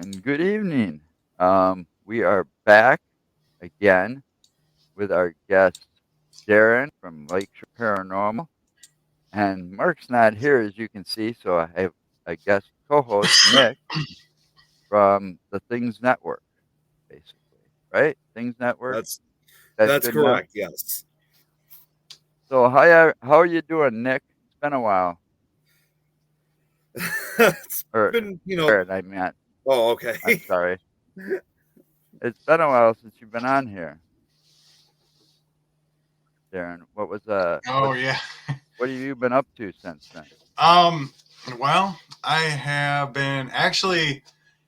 and good evening. We are back again with our guest, Darren from Lakeshore Paranormal. And Mark's not here, as you can see, so I have a guest co host, Nick, from the Things Network, basically. Right? Things Network? That's That's that's good enough? correct. Yes. So, how are you doing, Nick? It's been a while. It's Or, been, Darren, I meant. oh, okay. I'm sorry. It's been a while since you've been on here, Darren. Oh yeah. What have you been up to since then? Um. Well, I have been actually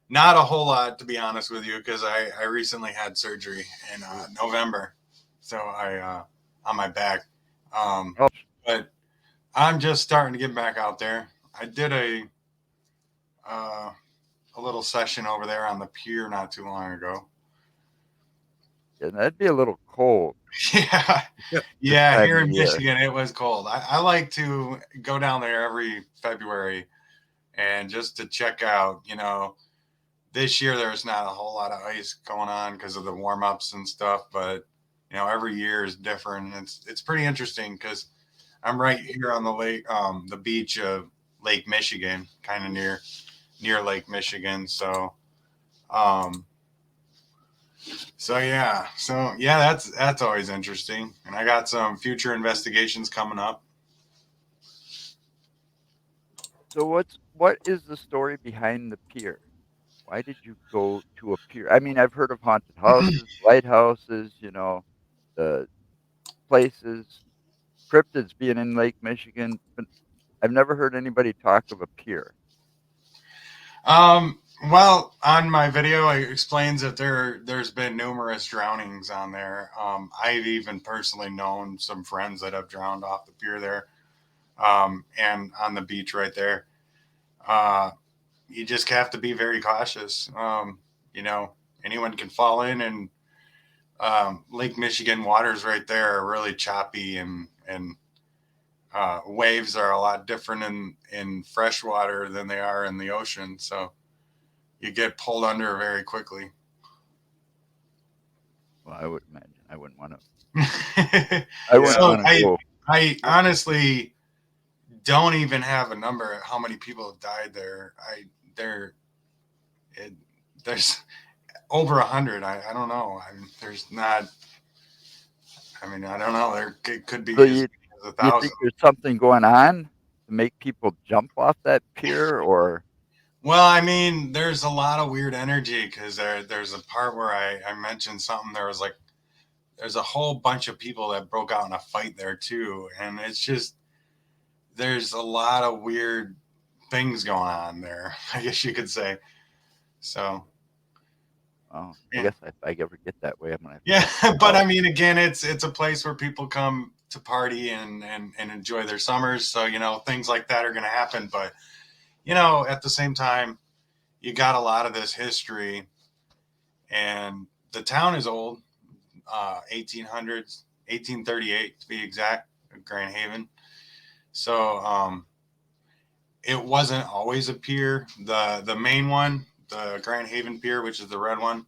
not a whole lot, to be honest with you, because I recently had surgery in November, so I on my back. Um. Oh, But I'm just starting to get back out there. I did uh, a little session over there on the pier not too long ago. yeah, that'd be a little cold Yeah. this Yeah, time here of in year. Michigan, it was cold. I like to go down there every February and just to check out, this year there's not a whole lot of ice going on because of the warm ups and stuff, but every year is different. It's pretty interesting because I'm right here on the lake, the beach of Lake Michigan, kind of near Lake Michigan. Um, so yeah, that's always interesting, and I got some future investigations coming up. So what is the story behind the pier? Why did you go to a pier? I mean, I've heard of haunted houses, lighthouses, the places, cryptids being in Lake Michigan, but I've never heard anybody talk of a pier. Well, on my video, it explains that there's been numerous drownings on there. I've even personally known some friends that have drowned off the pier there, and on the beach right there. Uh, you just have to be very cautious. You know, anyone can fall in, and Lake Michigan waters right there are really choppy, and waves are a lot different in freshwater than they are in the ocean. So you get pulled under very quickly. Well, I would imagine I wouldn't want to. I wouldn't So want to go. I honestly don't even have a number of how many people have died there. There it, there's over 100. I don't know. There's not. I mean, I don't know. There could be So as you many as a you thousand. think there's something going on to make people jump off that pier, or Well, I mean, there's a lot of weird energy because there's a part where I mentioned something. There's a whole bunch of people that broke out in a fight there too, and it's just there's a lot of weird things going on there. I guess you could say. So oh, I yeah, guess if I ever get that way, I'm gonna have to yeah. check it But out. I mean, again, it's a place where people come to party and enjoy their summers. So things like that are going to happen. But at the same time, you got a lot of this history, and the town is old, 1800s, 1838 to be exact, Grand Haven. So it wasn't always a pier. The main one, the Grand Haven Pier, which is the red one,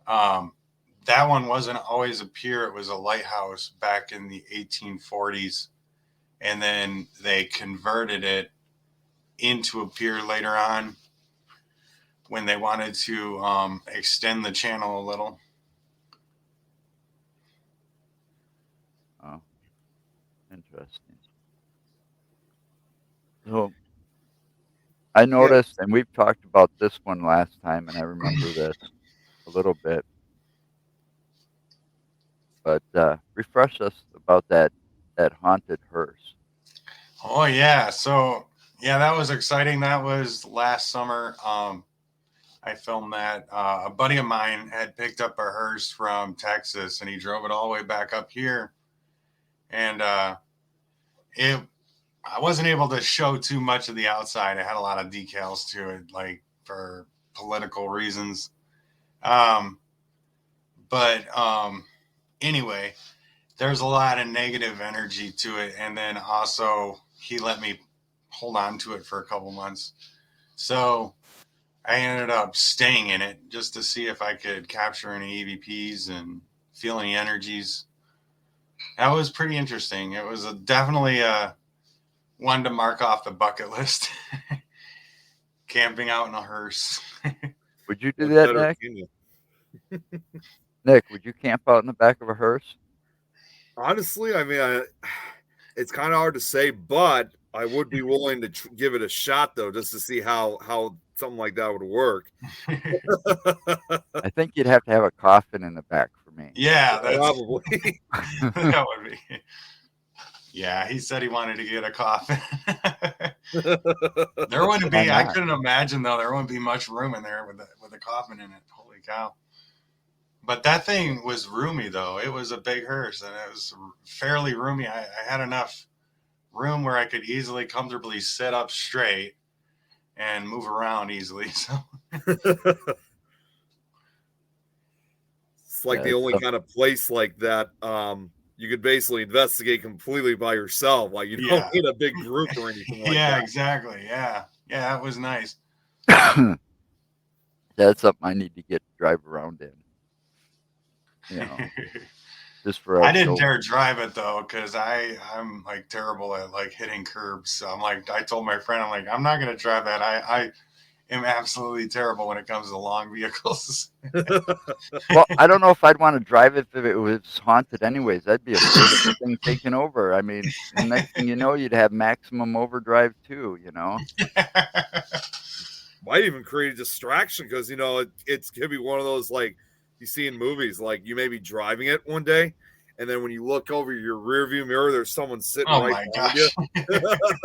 um, that one wasn't always a pier. It was a lighthouse back in the 1840s, and then they converted it into a pier later on when they wanted to extend the channel a little. Oh, interesting. So I Yeah. noticed, and we've talked about this one last time, and I remember this a little bit, but refresh us about that haunted hearse. Oh yeah, so yeah, that was exciting. That was last summer. I filmed that. A buddy of mine had picked up a hearse from Texas, and he drove it all the way back up here. And it, I wasn't able to show too much of the outside. It had a lot of decals to it, like for political reasons. Um, but anyway, there's a lot of negative energy to it, and then also he let me hold on to it for a couple months. So I ended up staying in it just to see if I could capture any EVPs and feel any energies. That was pretty interesting. It was definitely one to mark off the bucket list. Camping out in a hearse. Would you do What that, better Nick? can you? Nick, would you camp out in the back of a hearse? Honestly, I mean, it's kind of hard to say, but I would be willing to give it a shot though, just to see how something like that would work. I think you'd have to have a coffin in the back for me. Yeah, Probably. that would be. Yeah, he said he wanted to get a coffin. There wouldn't Why be. I not? couldn't imagine though. There wouldn't be much room in there with a coffin in it. Holy cow! But that thing was roomy though. It was a big hearse and it was fairly roomy. I had enough room where I could easily, comfortably sit up straight and move around easily. So It's like Yeah, the it's only kind of place like that you could basically investigate completely by yourself. Like you don't yeah, need a big group or anything like yeah, that. exactly. Yeah, yeah, it was nice. that's something I need to get to drive around in. You know, just for I a didn't show. dare drive it though because I'm like terrible at like hitting curbs. So I'm like I told my friend I'm like I'm not gonna drive that. I am absolutely terrible when it comes to long vehicles. Well, I don't know if I'd want to drive it if it was haunted anyways. I'd be afraid of the thing taking over. I mean, the next thing you know, you'd have maximum overdrive too, you know? Might even create a distraction because it's gonna be one of those like you see in movies, like you may be driving it one day, and then when you look over your rear view mirror, there's someone sitting Oh right my behind you. gosh.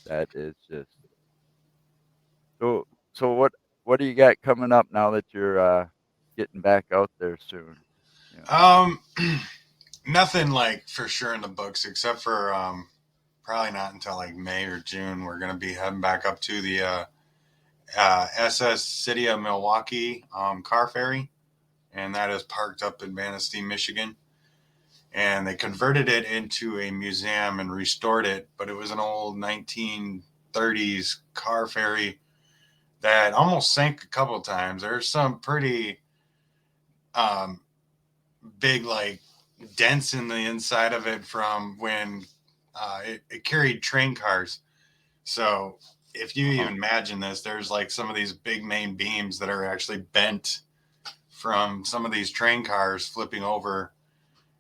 That is just so what do you got coming up now that you're getting back out there soon? You know. um Nothing like for sure in the books except for probably not until like May or June. We're gonna be heading back up to the SS City of Milwaukee car ferry, and that is parked up in Manistee, Michigan. And they converted it into a museum and restored it, but it was an old 1930s car ferry that almost sank a couple of times. There's some pretty um, big, like, dents in the inside of it from when it carried train cars. So if you Uh-huh. even imagine this, there's like some of these big main beams that are actually bent from some of these train cars flipping over.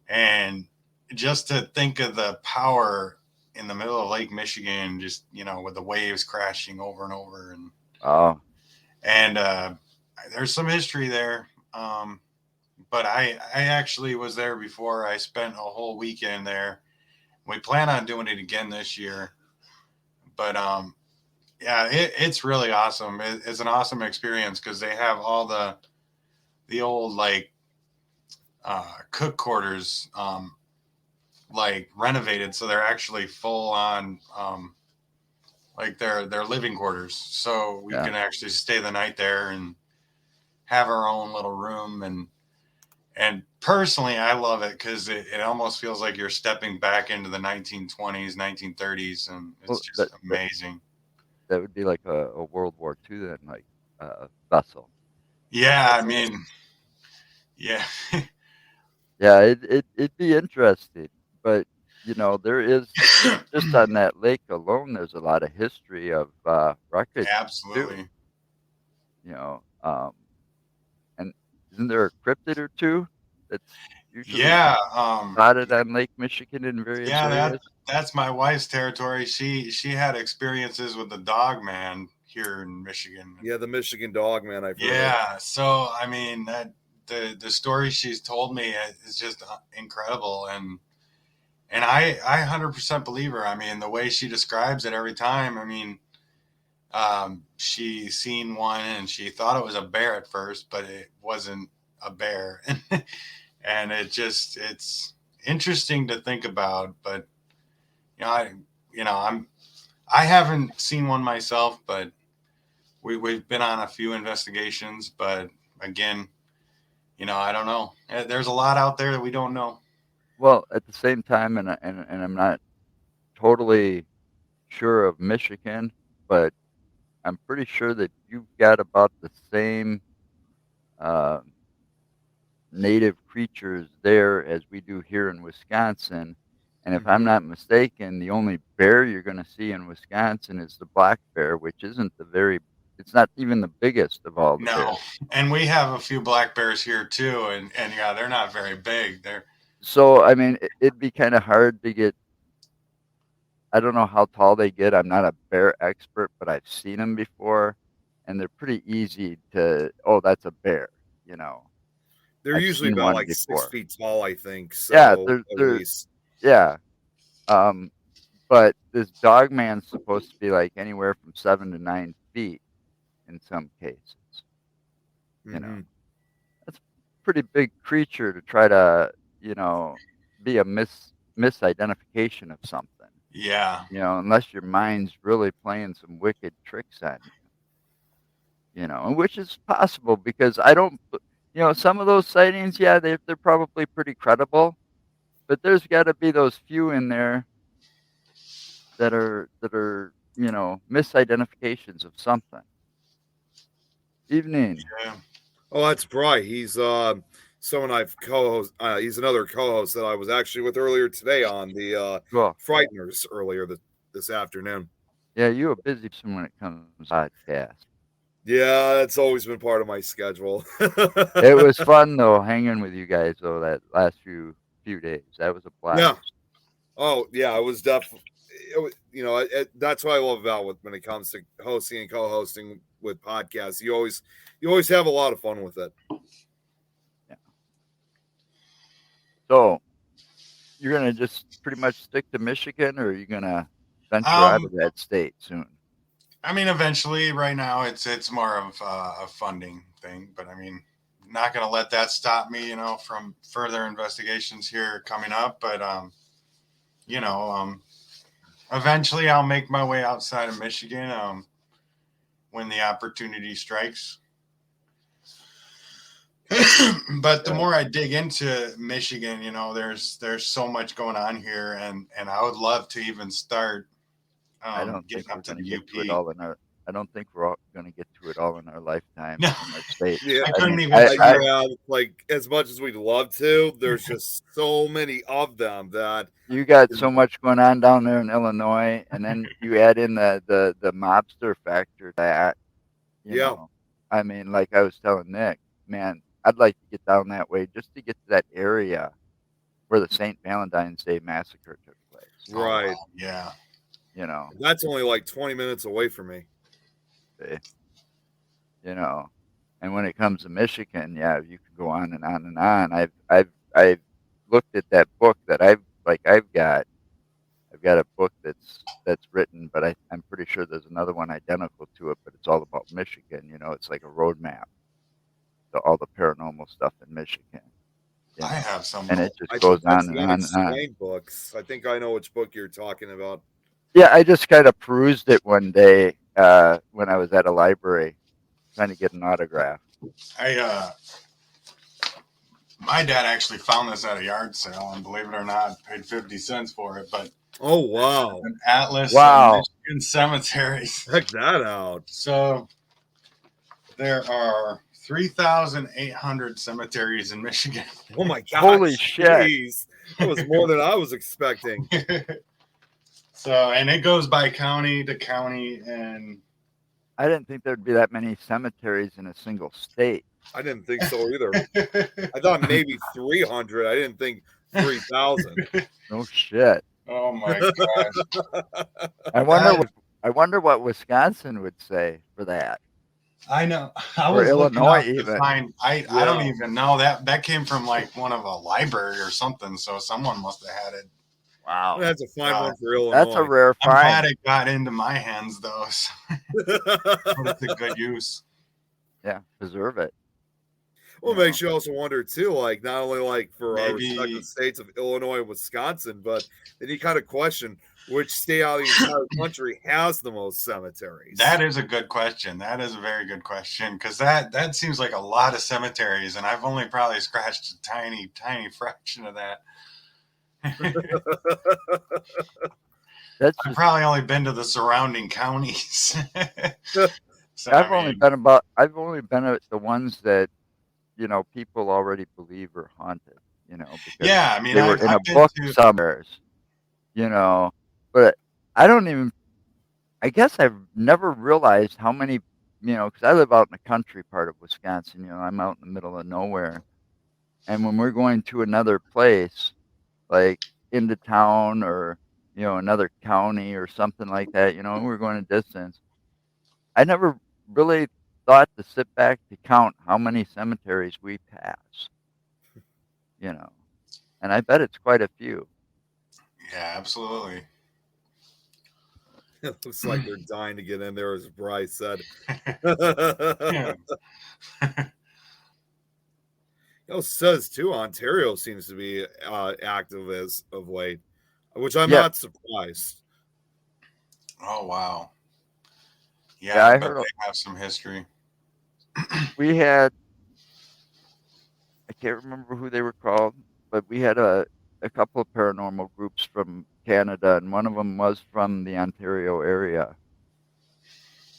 And just to think of the power in the middle of Lake Michigan, just, with the waves crashing over and over. Oh, And there's some history there. But I actually was there before. I spent a whole weekend there. We plan on doing it again this year. But yeah, it's really awesome. It's an awesome experience because they have all the old like cook quarters like renovated, so they're actually full on like their living quarters. So we yeah. can actually stay the night there and have our own little room. And personally, I love it because it almost feels like you're stepping back into the 1920s, 1930s, and it's Well, just amazing. that would be like a World War II then, like vessel. Yeah, I That's mean, awesome. yeah. Yeah, it'd be interesting, but there is just on that lake alone. There's a lot of history of wreckage too. Absolutely. You know, and isn't there a cryptid or two that's usually Yeah, spotted on Lake Michigan in various yeah, areas? that's my wife's territory. She had experiences with the dog man here in Michigan. Yeah, the Michigan dog man I've heard of. Yeah, so I mean that the story she's told me is just incredible, and I 100% believe her. I mean, the way she describes it every time. I mean, she seen one and she thought it was a bear at first, but it wasn't a bear, and it's interesting to think about. But you know, I I haven't seen one myself, but we've been on a few investigations. But again, I don't know. There's a lot out there that we don't know. Well, at the same time, and I'm not totally sure of Michigan, but I'm pretty sure that you've got about the same uh, native creatures there as we do here in Wisconsin. And if I'm not mistaken, the only bear you're going to see in Wisconsin is the black bear, which isn't it's not even the biggest of all the No, bears. and we have a few black bears here too, and yeah, they're not very big. So, I mean, it'd be kind of hard to get. I don't know how tall they get. I'm not a bear expert, but I've seen them before, and they're pretty easy to. Oh, that's a bear. You know, They're I've usually seen about one like 6 before. feet tall, I think. Yeah, So at least. yeah. Um, but this dog man's supposed to be like anywhere from 7 to 9 feet in some cases. You know, that's a pretty big creature to try to, be a misidentification of something. Yeah, Unless your mind's really playing some wicked tricks on you. And which is possible because I don't, some of those sightings, yeah, they're probably pretty credible, but there's got to be those few in there that are misidentifications of something. Evening. yeah. Oh, that's Bry. He's someone I've co-host. He's another co-host that I was actually with earlier today on the Cool. Frighteners earlier this afternoon. Yeah, you're a busy person when it comes to podcast. Yeah, that's always been part of my schedule. It was fun though, hanging with you guys though that last few days. That was a blast. Yeah. Oh yeah, it was definitely. That's what I love about when it comes to hosting and co-hosting with podcasts. You always have a lot of fun with it. Yeah. So, you're gonna just pretty much stick to Michigan, or are you gonna venture out of that state soon? I mean, eventually. Right now, it's more of a funding thing, but I mean, not going to let that stop me, from further investigations here coming up. But eventually, I'll make my way outside of Michigan when the opportunity strikes. But the more I dig into Michigan, there's so much going on here, and I would love to even start I don't think getting we're up to going to the get to it UP. all in our. I don't think we're all going to get to it all in our lifetime No. in our state. Yeah, I couldn't even. yeah, like as much as we'd love to, there's just so many of them that you got so much going on down there in Illinois, and then you add in the mobster factor that, I mean, like I was telling Nick, man, I'd like to get down that way just to get to that area where the St. Valentine's Day massacre took place. Right. Oh, wow. Yeah. That's only like 20 minutes away from me. And when it comes to Michigan, yeah, you could go on and on and on. I've looked at that book that I've got. I've got a book that's written, but I'm pretty sure there's another one identical to it, but it's all about Michigan. It's like a roadmap to all the paranormal stuff in Michigan. I have some, and it just goes on and on and on. Books. I think I know which book you're talking about. Yeah, I just kind of perused it one day when I was at a library trying to get an autograph. My dad actually found this at a yard sale, and believe it or not, paid 50 cents for it. But oh wow, an atlas of Michigan cemeteries. Check that out. So there are 3,800 cemeteries in Michigan. Oh my god! Holy shit! That was more than I was expecting. So, and it goes by county to county, and I didn't think there'd be that many cemeteries in a single state. I didn't think so either. I thought maybe 300. I didn't think 3,000. No shit. Oh my gosh. I wonder what Wisconsin would say for that. I know. I was Illinois even. I don't even know that came from like one of a library or something. So someone must have had it. Wow, that's a fine one for Illinois. That's a rare find. I'm glad it got into my hands though. So it's a good use. Yeah, preserve it. Well, it makes you also wonder too, like not only like for our respective states of Illinois and Wisconsin, but then you kind of question which state out of the entire country has the most cemeteries. That is a good question. That is a very good question because that seems like a lot of cemeteries, and I've only probably scratched a tiny fraction of that. That's I've just probably only been to the surrounding counties. So I've only been at the ones that people already believe are haunted. Because yeah, I mean, they were in a I've been book to. somewhere. You know, but I don't even. I guess I've never realized how many. Because I live out in the country part of Wisconsin. I'm out in the middle of nowhere, and when we're going to another place, like into town or another county or something like that, and we're going a distance. I never really thought to sit back to count how many cemeteries we pass, you know, and I bet it's quite a few. Yeah, absolutely. It looks like they're dying to get in there, as Bryce said. Yeah. Says too, Ontario seems to be active as of late, which I'm Yeah, not surprised. Oh wow. yeah, Yeah, I I bet heard they have some history. we had. I can't remember who they were called, but we had a couple of paranormal groups from Canada, and one of them was from the Ontario area.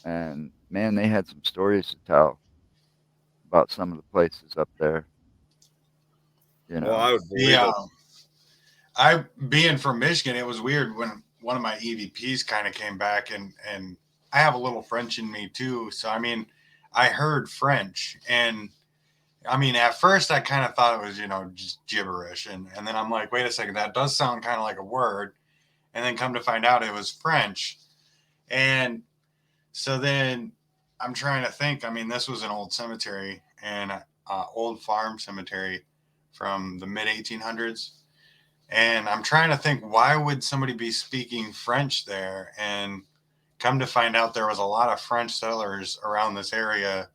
And man, they had some stories to tell about some of the places up there. You Well, I know, would The believe it. I being from Michigan, it was weird when one of my EVPs kind of came back, and I have a little French in me too. So I mean, I heard French, and I mean, at first I kind of thought it was just gibberish, and then I'm like, wait a second, that does sound kind of like a word, and then come to find out it was French, and so then I'm trying to think. I mean, this was an old cemetery and old farm cemetery from the mid 1800s. And I'm trying to think, why would somebody be speaking French there? And come to find out, there was a lot of French settlers around this area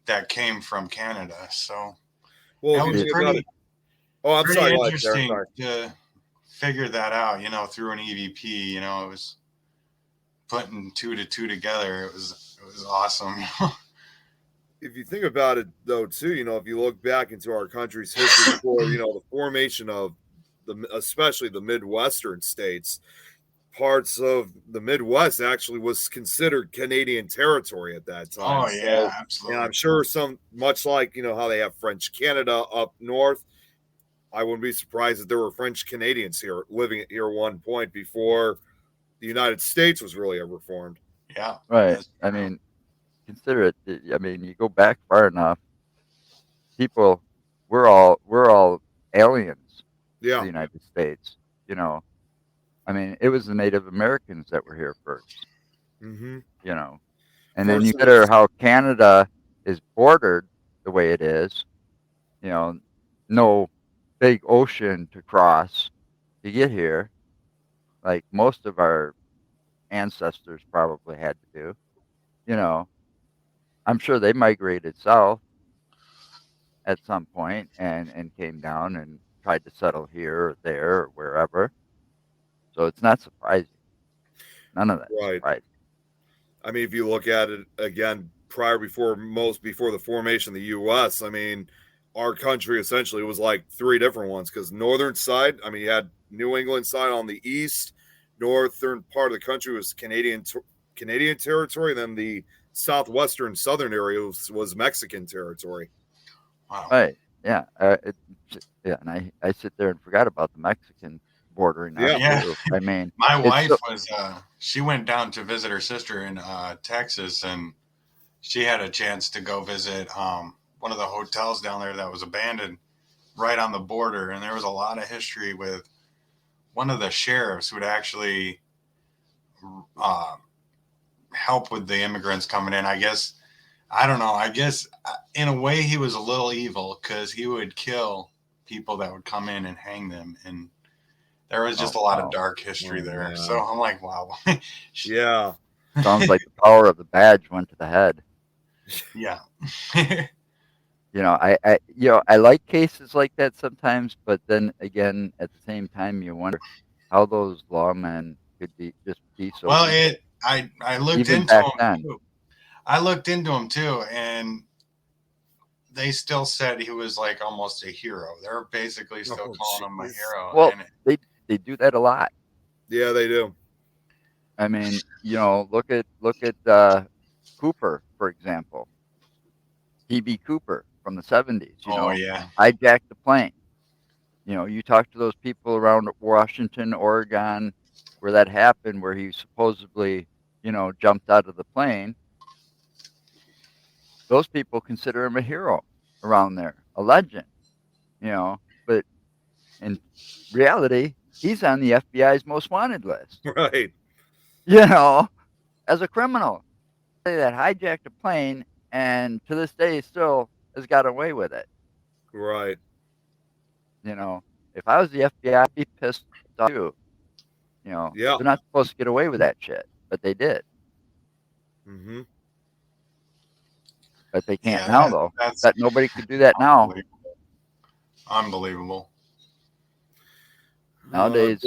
that came from Canada. So Well, that if you was it, think about it, oh, I'm pretty sorry, go ahead, Darren. interesting Sorry. to figure that out, through an EVP. It was putting two to two together. It was awesome. If you think about it, though, too, if you look back into our country's history before, the formation of especially the Midwestern states, parts of the Midwest actually was considered Canadian territory at that time. Oh yeah, So, and absolutely. I'm sure much like, how they have French Canada up north, I wouldn't be surprised if there were French Canadians here living here at one point before the United States was really ever formed. Yeah, right. that's I true. mean, consider it. I mean, you go back far enough, people, we're all aliens to Yeah. the United States. You know, I mean, it was the Native Americans that were here first. Mm-hmm. You know, and then First you it consider was, how Canada is bordered the way it is. You know, no big ocean to cross to get here, like most of our ancestors probably had to do. You know, I'm sure they migrated south at some point and came down and tried to settle here or there or wherever. So it's not surprising. None of that right. surprising. I mean, if you look at it again, before the formation of the U.S., I mean, our country essentially was like three different ones because northern side, I mean, you had New England side on the east, northern part of the country was Canadian territory, then the southwestern southern area was Mexican territory. Wow. Right. Yeah. Yeah. And I sit there and forgot about the Mexican bordering us Yeah, Yeah. too. I mean, My it's wife so, was she went down to visit her sister in Texas, and she had a chance to go visit one of the hotels down there that was abandoned right on the border, and there was a lot of history with one of the sheriffs who would actually uh, help with the immigrants coming in. I guess I don't know. I guess in a way he was a little evil because he would kill people that would come in and hang them, and there was just oh a lot of wow. dark history oh there. So man, I'm like, wow. yeah. Sounds like the power of the badge went to the head. Yeah. I like cases like that sometimes, but then again, at the same time, you wonder how those lawmen could be so Well, evil, I looked even into back him then. too. I looked into him too, and they still said he was like almost a hero. They're basically still Oh calling him a jeez. hero, Well, and they do that a lot. Yeah, they do. I mean, look at Cooper, for example, TB Cooper from the 70s. Oh yeah. Hijacked the plane. You talk to those people around Washington, Oregon, where that happened, where he supposedly, jumped out of the plane. Those people consider him a hero around there, a legend, but in reality, he's on the FBI's most wanted list, Right. as a criminal that hijacked a plane and to this day still has got away with it. Right. If I was the FBI, I'd be pissed off too. Yeah. They're not supposed to get away with that shit, but they did. Mm-hmm. But they can't Yeah, now, though. that's That nobody could do that now. Unbelievable. Nowadays.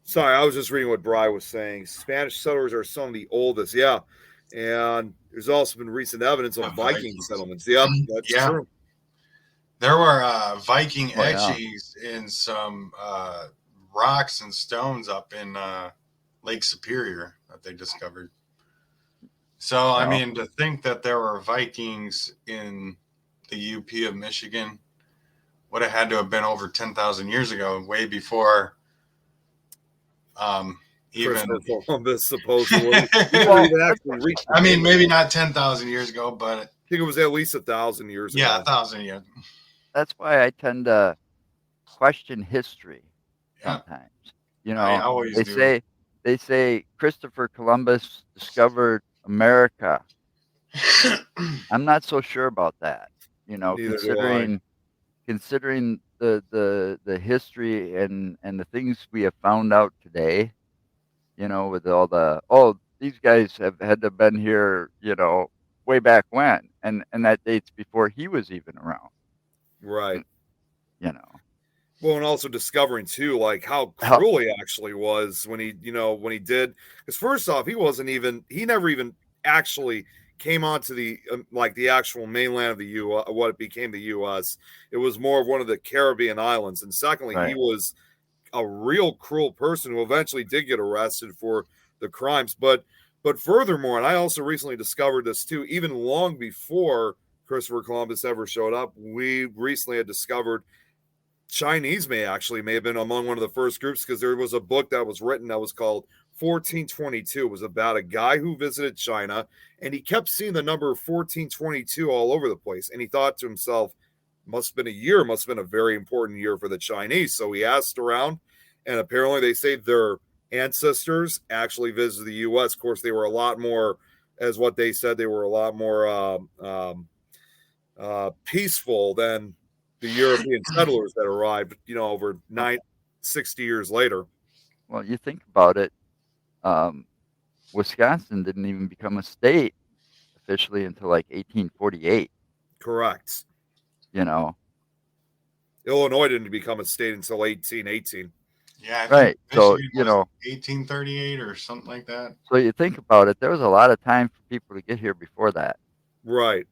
Sorry, I was just reading what Bry was saying. Spanish settlers are some of the oldest. Yeah. And there's also been recent evidence of Viking settlements. Yep, that's true. There were Viking Oh, yeah. etchings in some rocks and stones up in Lake Superior that they discovered. So, I mean, to think that there were Vikings in the UP of Michigan would have had to have been over 10,000 years ago, way before even Christopher Columbus, supposedly. I mean, maybe not 10,000 years ago, but I think it was at least 1,000 years ago. Yeah, 1,000 years. That's why I tend to question history sometimes. I always do. They say Christopher Columbus discovered America. I'm not so sure about that. Considering the history and the things we have found out today, with all these guys had to have been here, way back when, and that dates before he was even around. Right. Well, and also discovering too, like how cruel he actually was when he did. Because first off, he never even actually came onto the the actual mainland of the U.S. What became the U.S. It was more of one of the Caribbean islands, and secondly, he was a real cruel person who eventually did get arrested for the crimes. But furthermore, and I also recently discovered this too, even long before Christopher Columbus ever showed up, we recently had discovered Chinese may have been among one of the first groups, because there was a book that was written that was called 1422. It was about a guy who visited China, and he kept seeing the number 1422 all over the place. And he thought to himself, must have been a very important year for the Chinese. So he asked around, and apparently they say their ancestors actually visited the U.S. Of course, they were a lot more, as what they said, they were a lot more peaceful than the European settlers that arrived, over 60 years later. Well, you think about it, Wisconsin didn't even become a state officially until like 1848. Correct. Illinois didn't become a state until 1818. Yeah, right. So, 1838 or something like that. So you think about it, there was a lot of time for people to get here before that. Right.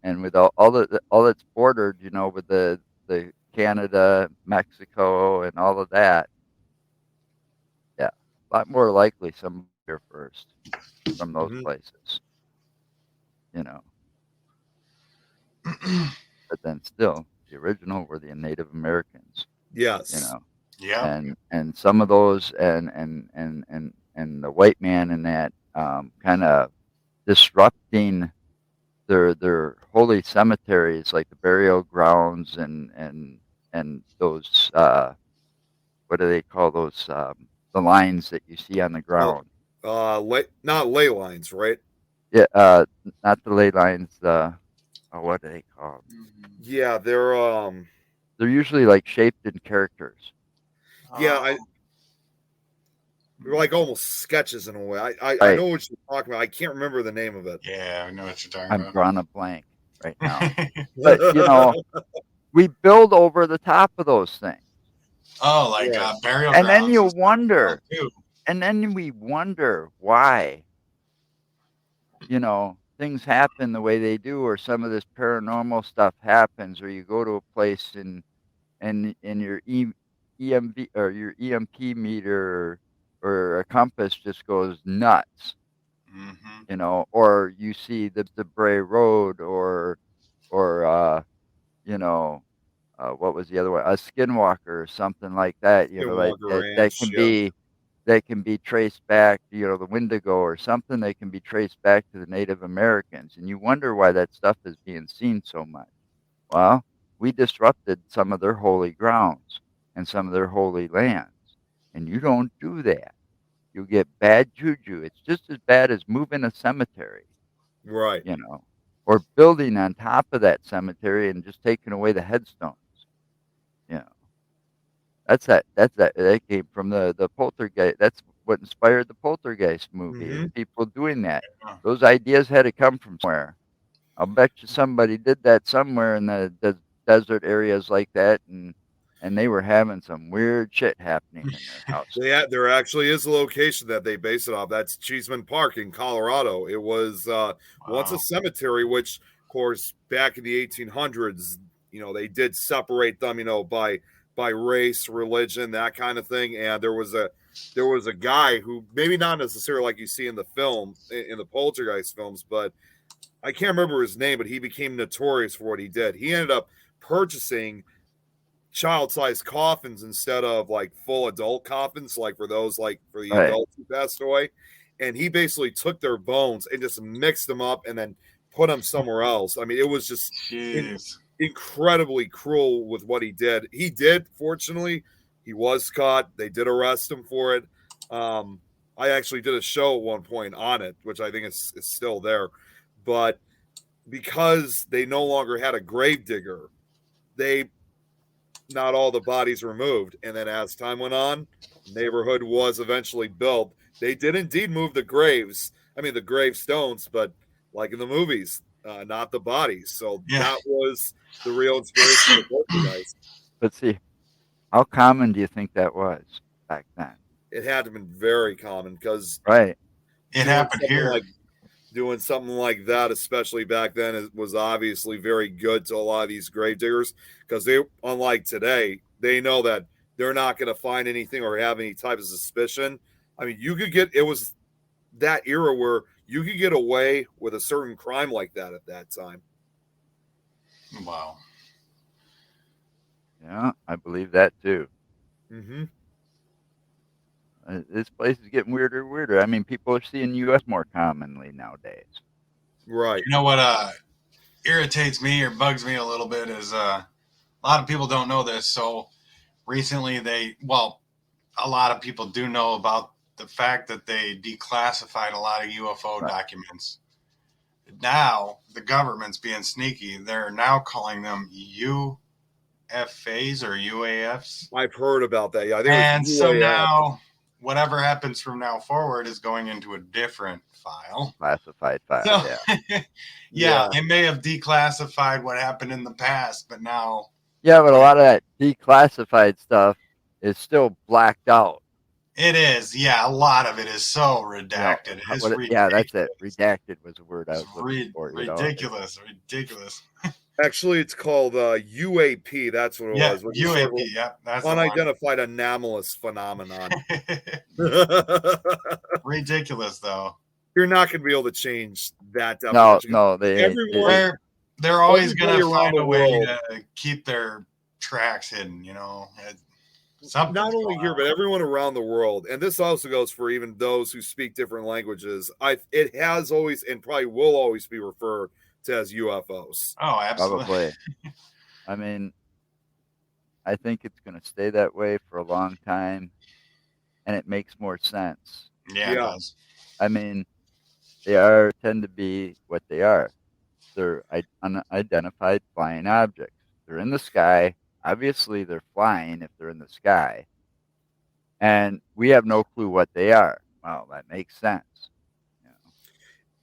And with all that's bordered, with the Canada, Mexico, and all of that, yeah, a lot more likely some here first from those places. But then still, the original were the Native Americans. Yes. Yeah. And some of those and the white man in that kind of disrupting their holy cemeteries, like the burial grounds and those what do they call those the lines that you see on the ground? Not ley lines, right? Yeah, not the ley lines. What do they call them? Yeah, they're usually like shaped in characters. Yeah, they're like almost sketches in a way. I know what you're talking about. I can't remember the name of it. Yeah, I know what you're talking about. I'm drawing a blank right now. But we build over the top of those things. Oh, like burial and grounds. Then you wonder, and then we wonder why, things happen the way they do, or some of this paranormal stuff happens, or you go to a place and you're EMV or your EMP meter or a compass just goes nuts. Mm-hmm. Or you see the Bray Road or what was the other one? A Skinwalker or something like that. Like Skinwalker that Ranch, can yeah. be traced back. The Wendigo or something. They can be traced back to the Native Americans, and you wonder why that stuff is being seen so much. Well, we disrupted some of their holy grounds and some of their holy lands, and you don't do that. You get bad juju. It's just as bad as moving a cemetery, Right. or building on top of that cemetery and just taking away the headstones. You know, that came from the Poltergeist. That's what inspired the Poltergeist movie. Is people doing that. Those ideas had to come from somewhere. I'll bet you somebody did that somewhere in the desert areas like that, and they were having some weird shit happening in their house. There actually is a location that they base it off. That's Cheeseman Park in Colorado. It was once a cemetery, which, of course, back in the 1800s, they did separate them, by race, religion, that kind of thing. And there was a guy who, maybe not necessarily like you see in the film, in the Poltergeist films, but I can't remember his name, but he became notorious for what he did. He ended up purchasing child-sized coffins instead of like full adult coffins, like for the adults who passed away. And he basically took their bones and just mixed them up and then put them somewhere else. I mean, it was just incredibly cruel with what he did. Fortunately, he was caught. They did arrest him for it. I actually did a show at one point on it, which I think is still there. But because they no longer had a grave digger, not all the bodies removed. And then as time went on, the neighborhood was eventually built. They did indeed move the gravestones, but like in the movies, not the bodies. So that was the real inspiration of the Poltergeist. But see, how common do you think that was back then? It had to have been very common because it happened here. Doing something like that, especially back then, it was obviously very good to a lot of these gravediggers because they, unlike today, they know that they're not going to find anything or have any type of suspicion. I mean, it was that era where you could get away with a certain crime like that at that time. Wow. Yeah, I believe that too. Mm-hmm. This place is getting weirder and weirder. I mean, people are seeing U.S. more commonly nowadays. Right. You know what irritates me or bugs me a little bit is a lot of people don't know this. So recently a lot of people do know about the fact that they declassified a lot of UFO documents. Now the government's being sneaky. They're now calling them UFAs or UAFs. I've heard about that. Yeah, I think so now whatever happens from now forward is going into a different file. Classified file, so, yeah. They may have declassified what happened in the past, but now... Yeah, but a lot of that declassified stuff is still blacked out. It is, yeah. A lot of it is so redacted. That's it. Redacted was the word I was looking for. Ridiculous. Actually, it's called UAP. That's what it was. UAP. Yeah, that's unidentified anomalous phenomenon. Ridiculous, though. You're not going to be able to change that definition. No, they're always going to find a way to keep their tracks hidden. Not only here, but everyone around the world, and this also goes for even those who speak different languages. It has always and probably will always be referred to as UFOs. Oh, absolutely. Probably. I mean, I think it's going to stay that way for a long time, and it makes more sense. Yeah, it does. I mean, they tend to be what they are. They're unidentified flying objects. They're in the sky. Obviously, they're flying if they're in the sky. And we have no clue what they are. Well, that makes sense.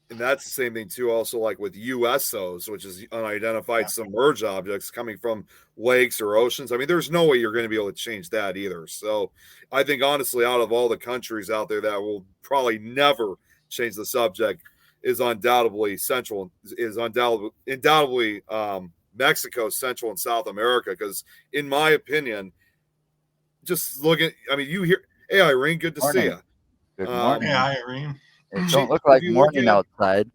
And that's the same thing, too, also like with USOs, which is unidentified submerged objects coming from lakes or oceans. I mean, there's no way you're going to be able to change that either. So I think, honestly, out of all the countries out there that will probably never change the subject is undoubtedly Mexico, Central, and South America. Because in my opinion, just looking. I mean, you hear, hey Irene, good to see Morning. you. Good morning. Yeah, Irene. It She- don't look if like you look morning at- outside.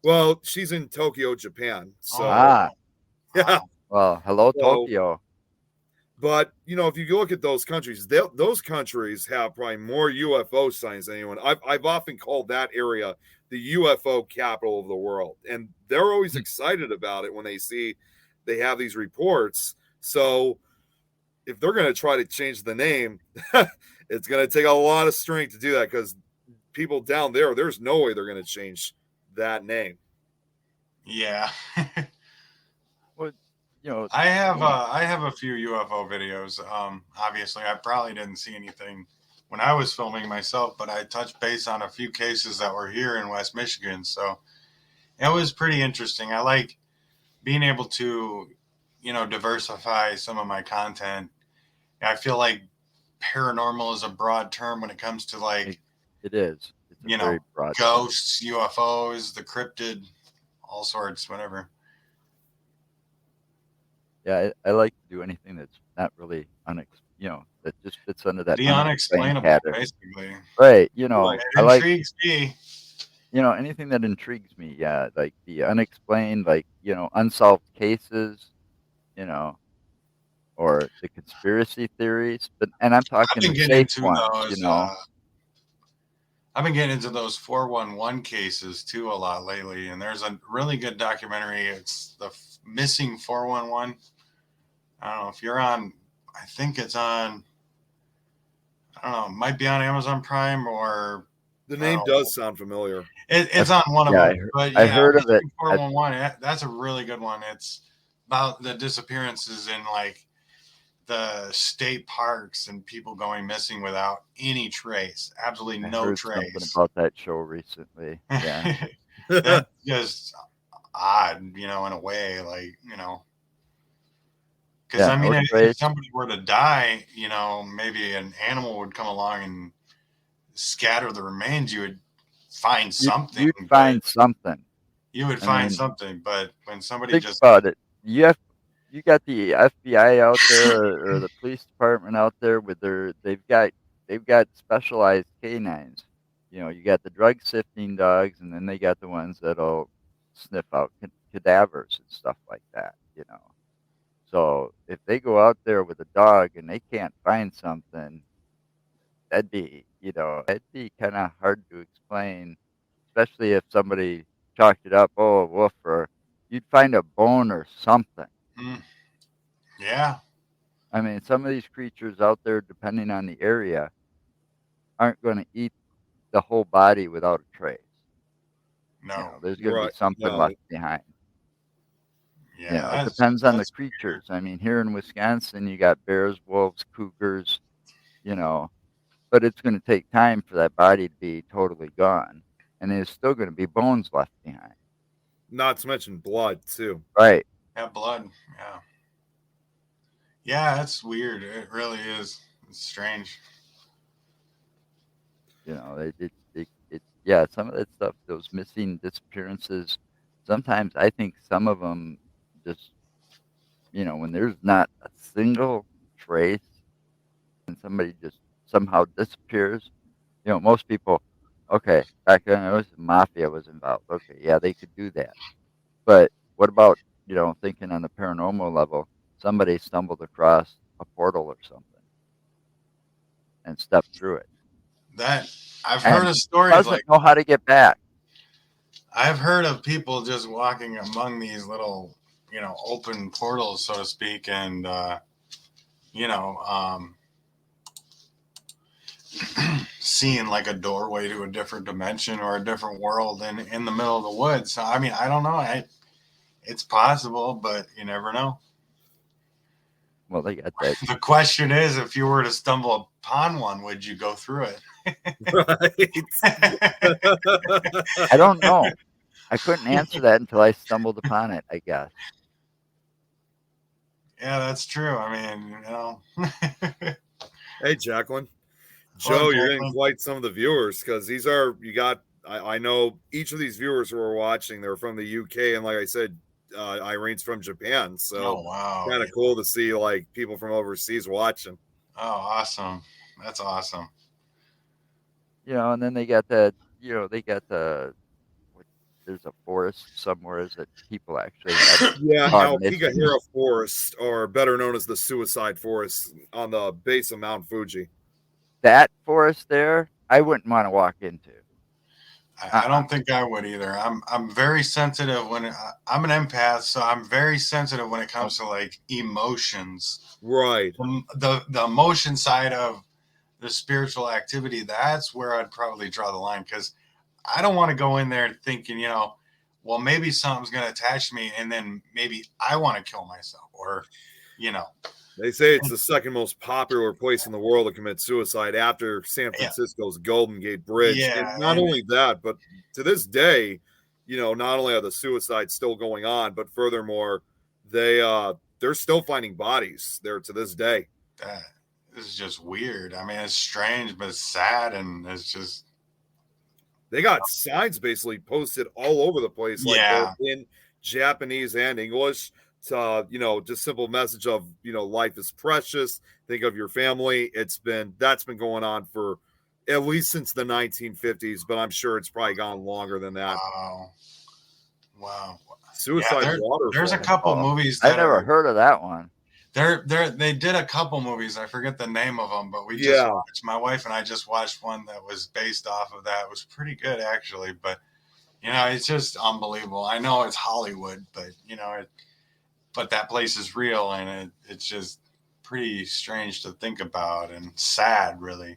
Well, she's in Tokyo, Japan. So Ah, yeah. well, hello, So- Tokyo. But if you look at those countries, those countries have probably more UFO sightings than anyone. I've often called that area the UFO capital of the world, and they're always excited about it when they have these reports. So if they're going to try to change the name, it's going to take a lot of strength to do that, because people down there's no way they're going to change that name. Yeah. Well, I have a few UFO videos. Obviously, I probably didn't see anything when I was filming myself, but I touched base on a few cases that were here in West Michigan. So it was pretty interesting. I like being able to, diversify some of my content. I feel like paranormal is a broad term when it comes to like, it is. It's a very broad ghosts, UFOs, the cryptid, all sorts, whatever. Yeah, I like to do anything that's not really that just fits under that The unexplained unexplainable, pattern. basically. Right. It I like intrigues me. anything that intrigues me. Yeah, like the unexplained, like unsolved cases, or the conspiracy theories. And I'm I've talking been the getting safe into ones. those. I've been getting into those 411 cases too a lot lately, and there's a really good documentary. It's the Missing 411. I don't know if you're on. I think it's on. I don't know. It might be on Amazon Prime or. The name does sound familiar. It's on one of Yeah, them. But I yeah, heard of it. Missing 411. That's a really good one. It's about the disappearances in like the state parks and people going missing without any trace, absolutely I no heard trace. something about that show recently. Yeah. That's just odd, in a way, like, because Yeah, I mean, no if trace. somebody were to die, maybe an animal would come along and scatter the remains. You would find something. You'd find something. You would find something, but when somebody Think just about it. You got the FBI out there, or the police department out there with they've got specialized canines. You got the drug sifting dogs, and then they got the ones that'll sniff out cadavers and stuff like that. So if they go out there with a dog and they can't find something, it'd be kind of hard to explain, especially if somebody chalked it up, oh, a wolf, or you'd find a bone or something. Yeah. I mean, some of these creatures out there, depending on the area, aren't going to eat the whole body without a trace. No. There's going to be something left behind. Yeah. It depends on the creatures. I mean, here in Wisconsin, you got bears, wolves, cougars, but it's going to take time for that body to be totally gone. And there's still going to be bones left behind. Not to mention blood, too. Right. Yeah, blood. Yeah. Yeah, that's weird. It really is. It's strange. Some of that stuff, those missing disappearances, sometimes I think some of them just, when there's not a single trace and somebody just somehow disappears, most people, okay, back then it was the mafia was involved. Okay, yeah, they could do that. But what about, thinking on the paranormal level, somebody stumbled across a portal or something and stepped through it. That I've heard of stories doesn't know how to get back. I've heard of people just walking among these little, open portals, so to speak, and seeing like a doorway to a different dimension or a different world in the middle of the woods. So I mean, I don't know. It's possible, but you never know. Well, they got that. The question is, if you were to stumble upon one, would you go through it? I don't know. I couldn't answer that until I stumbled upon it, I guess. Yeah, that's true. I mean, Hey, Jacqueline. Joe, you're getting quite some of the viewers, because I know each of these viewers who are watching, they're from the UK, and like I said, Irene's from Japan, so oh wow, kind of cool to see like people from overseas watching. awesome. That's awesome. And then they got that. They got what, there's a forest somewhere that people actually have Yeah, gone missing. Aokigahara Forest, or better known as the Suicide Forest, on the base of Mount Fuji. That forest there, I wouldn't want to walk into. I don't think I would either. I'm very sensitive I'm an empath, so I'm very sensitive when it comes to like emotions. Right. The emotion side of the spiritual activity, that's where I'd probably draw the line, because I don't want to go in there thinking, well, maybe something's going to attach to me and then maybe I want to kill myself, or, They say it's the second most popular place in the world to commit suicide after San Yeah. Francisco's Golden Gate Bridge. Yeah, And not only that, but to this day, not only are the suicides still going on, but furthermore, they're still finding bodies there to this day. that is just weird. I mean, it's strange, but it's sad, and it's just They got signs basically posted all over the place, like Yeah. both in Japanese and English. To just simple message of life is precious. Think of your family. That's been going on for at least since the 1950s, but I'm sure it's probably gone longer than that. Wow. Suicide Waterfall. There's a couple movies I that never heard of that one. They did a couple movies. I forget the name of them, but we just watched. My wife and I just watched one that was based off of that. It was pretty good, actually. But it's just unbelievable. I know it's Hollywood, but but that place is real, and it's just pretty strange to think about and sad, really.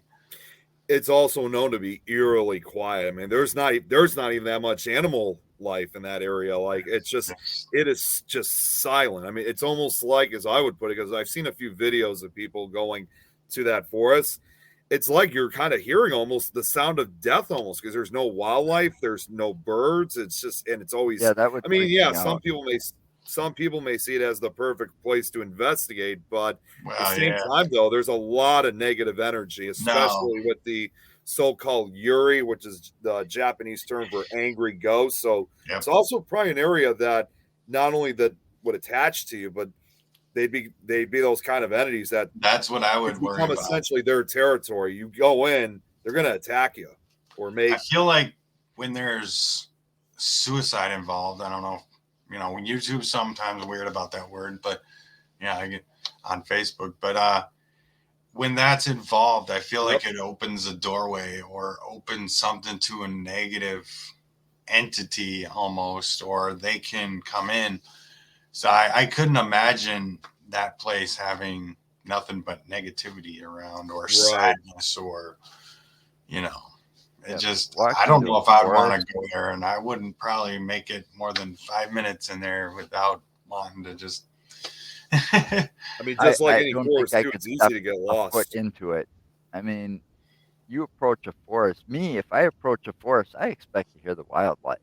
It's also known to be eerily quiet. I mean, there's not even that much animal life in that area. Like it is just silent. I mean, it's almost like, as I would put it, because I've seen a few videos of people going to that forest. It's like you're kind of hearing almost the sound of death, almost, because there's no wildlife, there's no birds. It's just, and it's always. Yeah, that would. I mean, some people may see it as the perfect place to investigate, but at the same time, though, there's a lot of negative energy, especially with the so-called Yuri, which is the Japanese term for angry ghost. So it's also probably an area that not only that would attach to you, but they'd be those kind of entities that's what I would worry about. Essentially their territory. You go in, they're going to attack you, or maybe. I feel like when there's suicide involved, I don't know. When YouTube sometimes weird about that word, but I get on Facebook. But when that's involved, I feel like it opens a doorway or opens something to a negative entity almost, or they can come in. So I couldn't imagine that place having nothing but negativity around, or sadness, or I don't know if I'd want to go there, and I wouldn't probably make it more than 5 minutes in there without wanting to just. I mean, just like any forest, too, it's easy to get lost. Put into it. I mean, you approach a forest. If I approach a forest, I expect to hear the wildlife.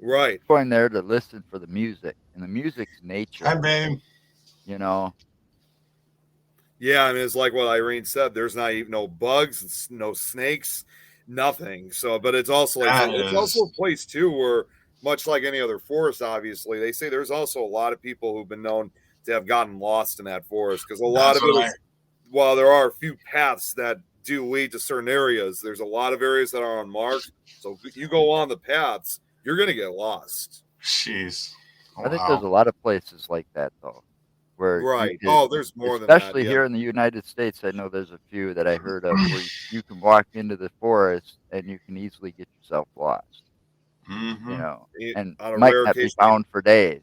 Right. I'm going there to listen for the music, and the music's nature. Hi, babe. Yeah, I mean, it's like what Irene said. There's not even no bugs, no snakes, nothing. So, but it's also it's also a place too where, much like any other forest, obviously, they say there's also a lot of people who've been known to have gotten lost in that forest, because a lot of it is, while there are a few paths that do lead to certain areas, there's a lot of areas that are unmarked. So if you go on the paths, you're going to get lost. Jeez. I think there's a lot of places like that, though. Where there's more than that. Especially here in the United States, I know there's a few that I heard of where you can walk into the forest and you can easily get yourself lost. Mm-hmm. And might not be found for days.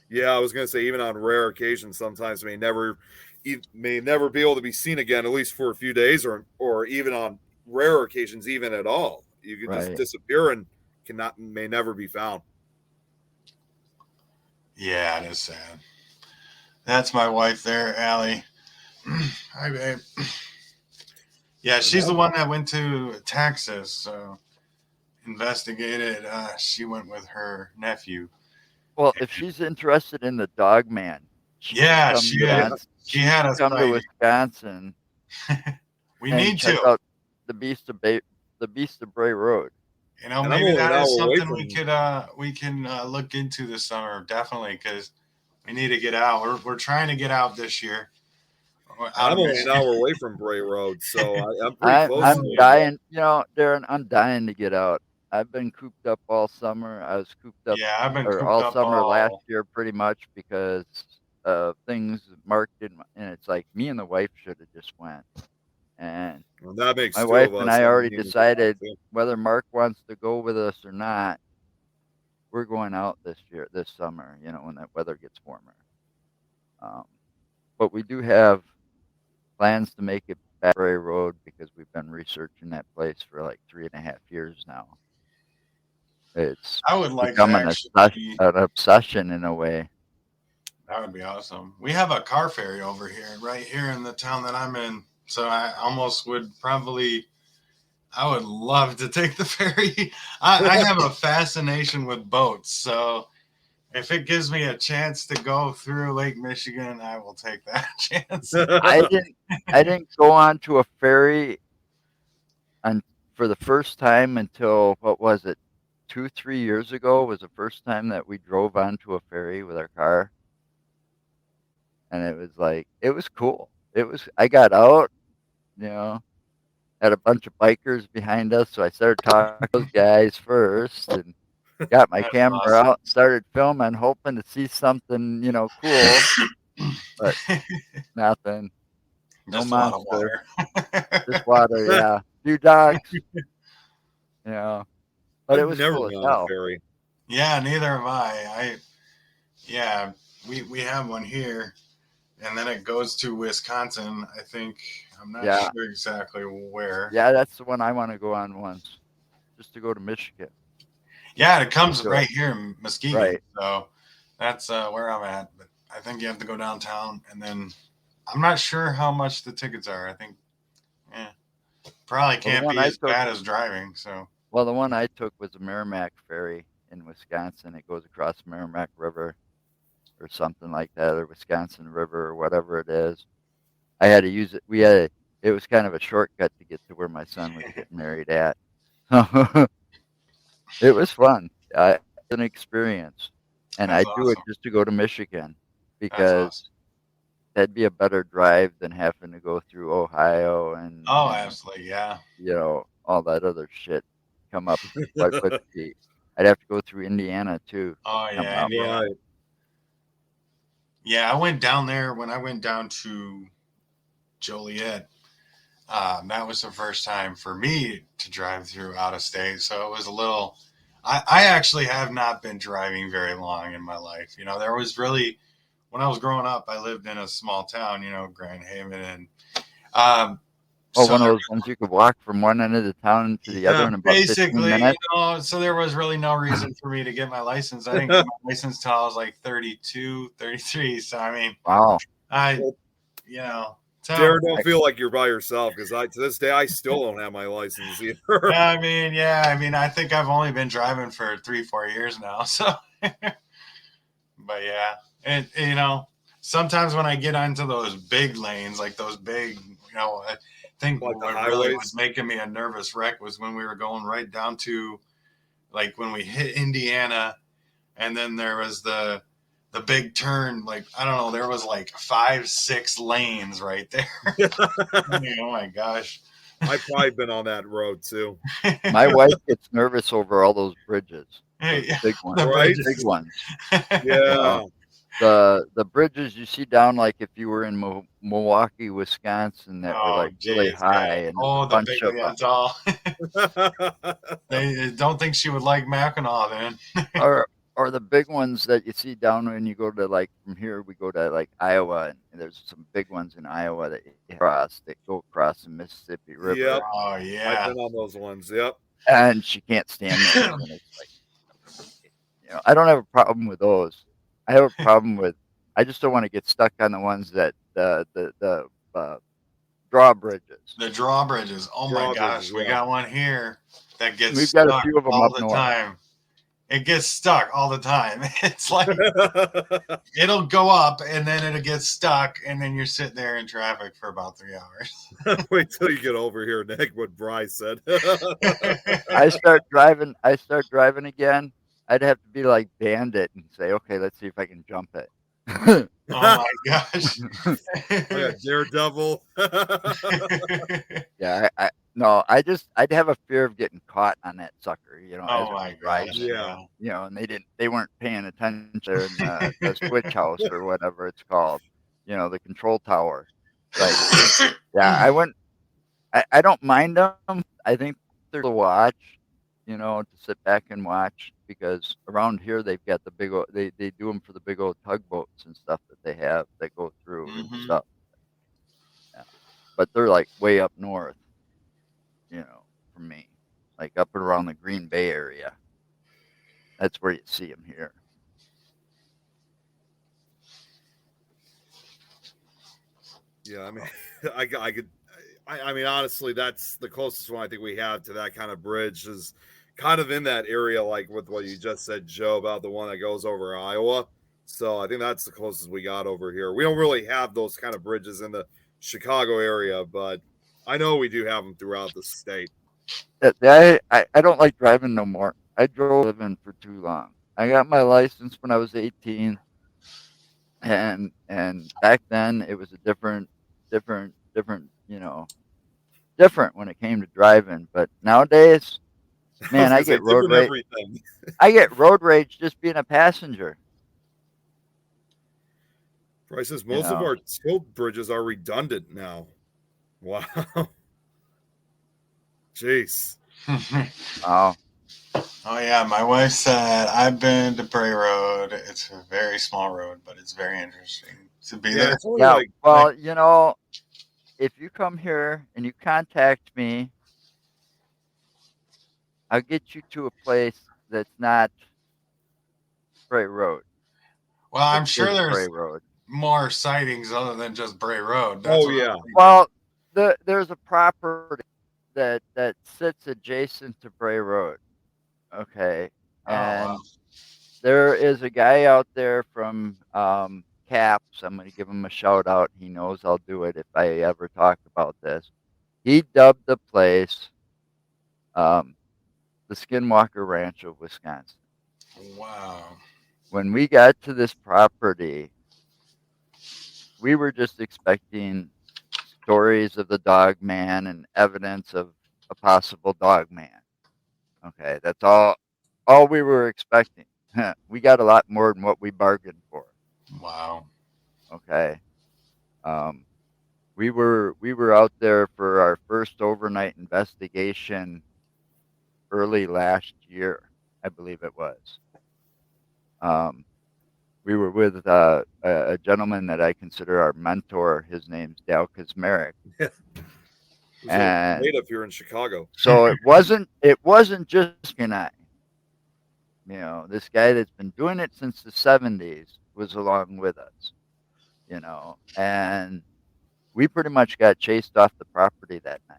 Yeah, I was going to say, even on rare occasions, sometimes may never be able to be seen again, at least for a few days, or even on rare occasions, even at all. You could just disappear and may never be found. Yeah, it is sad. That's my wife there, Allie. Hi, babe. Yeah, she's the one that went to Texas, investigated. She went with her nephew. Well, if she's interested in the dog man, she had us come to Wisconsin. We need to check out the Beast of Bray Road. Maybe that is something we can look into this summer, definitely, because we need to get out. We're trying to get out this year. out I'm of only an Michigan. hour away from Bray Road, so I'm pretty close. I'm to you. dying. Darren, I'm dying to get out. I've been cooped up all summer. I was cooped up Yeah, I've been or cooped all up summer last all. year pretty much because things marked in, and it's like me and the wife should have just went. And Well, that makes my two wife of and us. I I'm already human decided too. whether Mark wants to go with us or not. We're going out this summer, when that weather gets warmer. But we do have plans to make it back to Bray Road because we've been researching that place for like 3.5 years now. It's I would like to become actually. an obsession in a way. That would be awesome. We have a car ferry over here, right here in the town that I'm in. So I almost would probably. I would love to take the ferry. I have a fascination with boats, so if it gives me a chance to go through Lake Michigan, I will take that chance. I didn't go onto a ferry for the first time until what was it, 2-3 years ago was the first time that we drove onto a ferry with our car, and it was cool. I got out, you know, had a bunch of bikers behind us, so I started talking to those guys first, and got my That's camera awesome. out, started filming, hoping to see something, cool, but nothing. No Just a lot of monster, water. just water. Yeah, few ducks. But it I've was never cool as been on a hell. ferry. Yeah, neither have I. Yeah, we have one here, and then it goes to Wisconsin. I think I'm not Yeah, sure exactly where. yeah, that's the one I want to go on once, just to go to Michigan. Yeah, it comes Do it. right here in Muskegon, Right. so that's where I'm at. But I think you have to go downtown, and then I'm not sure how much the tickets are. I think, probably Well, the can't one be I as took, bad as driving. So the one I took was the Merrimack Ferry in Wisconsin. It goes across the Merrimack River or something like that, or Wisconsin River or whatever it is. I had to use it. It was kind of a shortcut to get to where my son was getting married at. It was fun. An experience, and that's I do it awesome. just to go to Michigan That's because awesome. that'd be a better drive than having to go through Ohio Oh, and absolutely, yeah. all that other shit come up. What would be? I'd have to go through Indiana too Oh, to come yeah, up. Indiana. Right. Yeah, I went down there when I went down to Joliet. That was the first time for me to drive through out of state. So it was a little. I actually have not been driving very long in my life. There was really, when I was growing up, I lived in a small town, Grand Haven. And Oh, so one of those ones you could walk from one end of the town to the Yeah. other in about 15 basically, minutes. so there was really no reason for me to get my license. I didn't get my license till I was like 32, 33. So, I mean, Wow. Well, so Darren, don't feel like you're by yourself because to this day I still don't have my license either. I mean, I think I've only been driving for 3-4 years now. So, but yeah, and sometimes when I get onto those big lanes, like those big, I think Like the what really was highways. making me a nervous wreck was when we were going right down to, like, when we hit Indiana, and then there was the big turn. Like, I don't know, there was like 5-6 lanes right there. Oh my gosh. I've probably been on that road too. My wife gets nervous over all those bridges, Hey, those big ones, the Right? big bridges. ones. Yeah. The bridges you see down, like if you were in Milwaukee, Wisconsin, that were Oh, like really geez, yeah. high, and there's a Oh, the bunch big, of yeah, tall. They don't think she would like Mackinac then. or the big ones that you see down when you go to, like, from here we go to like Iowa, and there's some big ones in Iowa that go across the Mississippi River, Yep. Oh, I've yeah. been on those ones. Yep. and she can't stand those. And it's like, I don't have a problem with those. I have a problem with, I just don't want to get stuck on the ones that the drawbridges. The drawbridges. Oh my Drawbridges, gosh, we yeah. got one here that gets We've got a stuck few of them all up the north. time. It gets stuck all the time. It's like it'll go up and then it'll get stuck, and then you're sitting there in traffic for about 3 hours. Wait till you get over here, Nick. What Bryce said. I start driving again. I'd have to be like Bandit and say, okay, let's see if I can jump it. Oh my gosh. I got Daredevil. Yeah, I'd have a fear of getting caught on that sucker, as Oh it my was gosh. rising, Yeah. and they weren't paying attention there in the switch house or whatever it's called, the control tower. But yeah, I don't mind them. I think they're to watch, to sit back and watch because around here they've got the big old, they do them for the big old tugboats and stuff that they have that go through and Mhm. stuff. Yeah. But they're like way up north, from me, like up and around the Green Bay area. That's where you see them here. Yeah, I mean, I could, I mean, honestly, that's the closest one I think we have to that kind of bridge is kind of in that area, like with what you just said, Joe, about the one that goes over Iowa. So I think that's the closest we got over here. We don't really have those kind of bridges in the Chicago area, but I know we do have them throughout the state. I don't like driving no more. I drove living for too long. I got my license when I was 18, and back then it was a different when it came to driving. But nowadays, I was man, gonna say different everything. I get road rage just being a passenger. Bryce says You most of know, our tilt bridges are redundant now. Wow. Jeez. oh, Oh yeah, my wife said I've been to Prairie Road. It's a very small road, but it's very interesting to be Yeah, there. it's only yeah. like Well, if you come here and you contact me, I'll get you to a place that's not Bray Road. Well, That I'm sure isn't Bray there's Road. more sightings other than just Bray Road. That's oh what yeah. I'm thinking. Well, there's a property that sits adjacent to Bray Road. Okay, Oh wow. and there is a guy out there from Caps. I'm going to give him a shout out. He knows I'll do it if I ever talk about this. He dubbed the place the Skinwalker Ranch of Wisconsin. Wow. When we got to this property, we were just expecting stories of the dog man and evidence of a possible dog man. Okay, that's all we were expecting. We got a lot more than what we bargained for. Wow. Okay. Um, we were out there for our first overnight investigation early last year, I believe it was. Um, we were with a gentleman that I consider our mentor. His name's Dale Kazmarek. Who's a And native here in Chicago. so it wasn't just and I. This guy that's been doing it since the 70s was along with us. And we pretty much got chased off the property that night.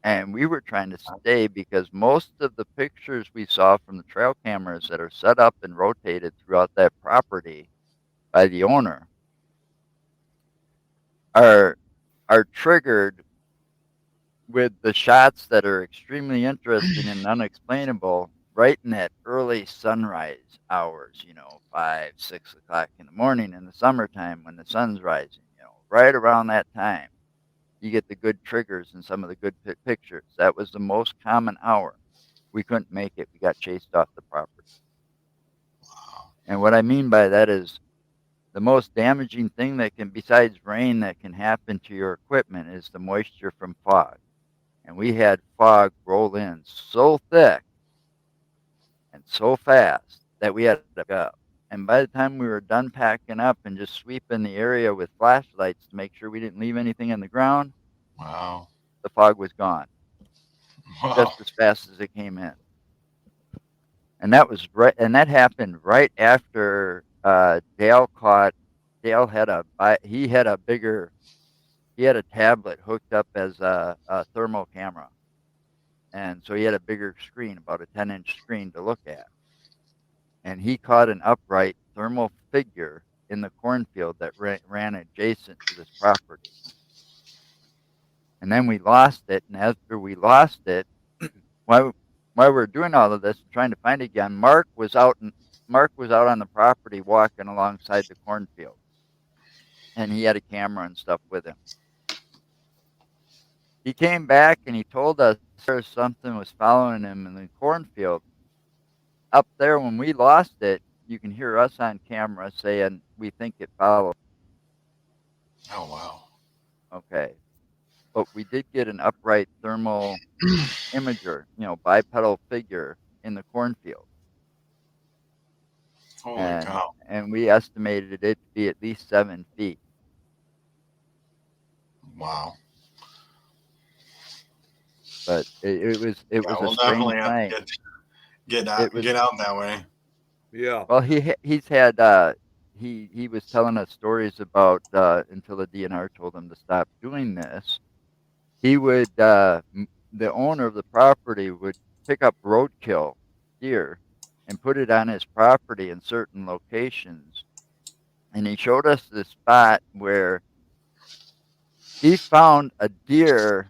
And we were trying to stay because most of the pictures we saw from the trail cameras that are set up and rotated throughout that property by the owner are triggered with the shots that are extremely interesting and unexplainable right in that early sunrise hours, 5, 6 o'clock in the morning in the summertime when the sun's rising, right around that time. You get the good triggers and some of the good pictures. That was the most common hour. We couldn't make it. We got chased off the property. Wow. And what I mean by that is the most damaging thing that can, besides rain, that can happen to your equipment is the moisture from fog. And we had fog roll in so thick and so fast that we had to go. And by the time we were done packing up and just sweeping the area with flashlights to make sure we didn't leave anything in the ground, Wow. the fog was gone Wow. just as fast as it came in. And that happened right after Dale had a tablet hooked up as a thermal camera. And so he had a bigger screen, about a 10-inch screen to look at. And he caught an upright thermal figure in the cornfield that ran adjacent to this property. And then we lost it. And after we lost it, while we were doing all of this and trying to find it again, Mark Mark was out on the property walking alongside the cornfield, and he had a camera and stuff with him. He came back and he told us there something was following him in the cornfield. Up there, when we lost it, you can hear us on camera saying we think it followed. Oh, wow. Okay. But we did get an upright thermal imager, bipedal figure in the cornfield. Holy cow. And we estimated it to be at least 7 feet. Wow. But it was we'll a strange definitely have night. to get out that way. Yeah. Well, he's had he was telling us stories about until the DNR told him to stop doing this. He would the owner of the property would pick up roadkill deer and put it on his property in certain locations. And he showed us this spot where he found a deer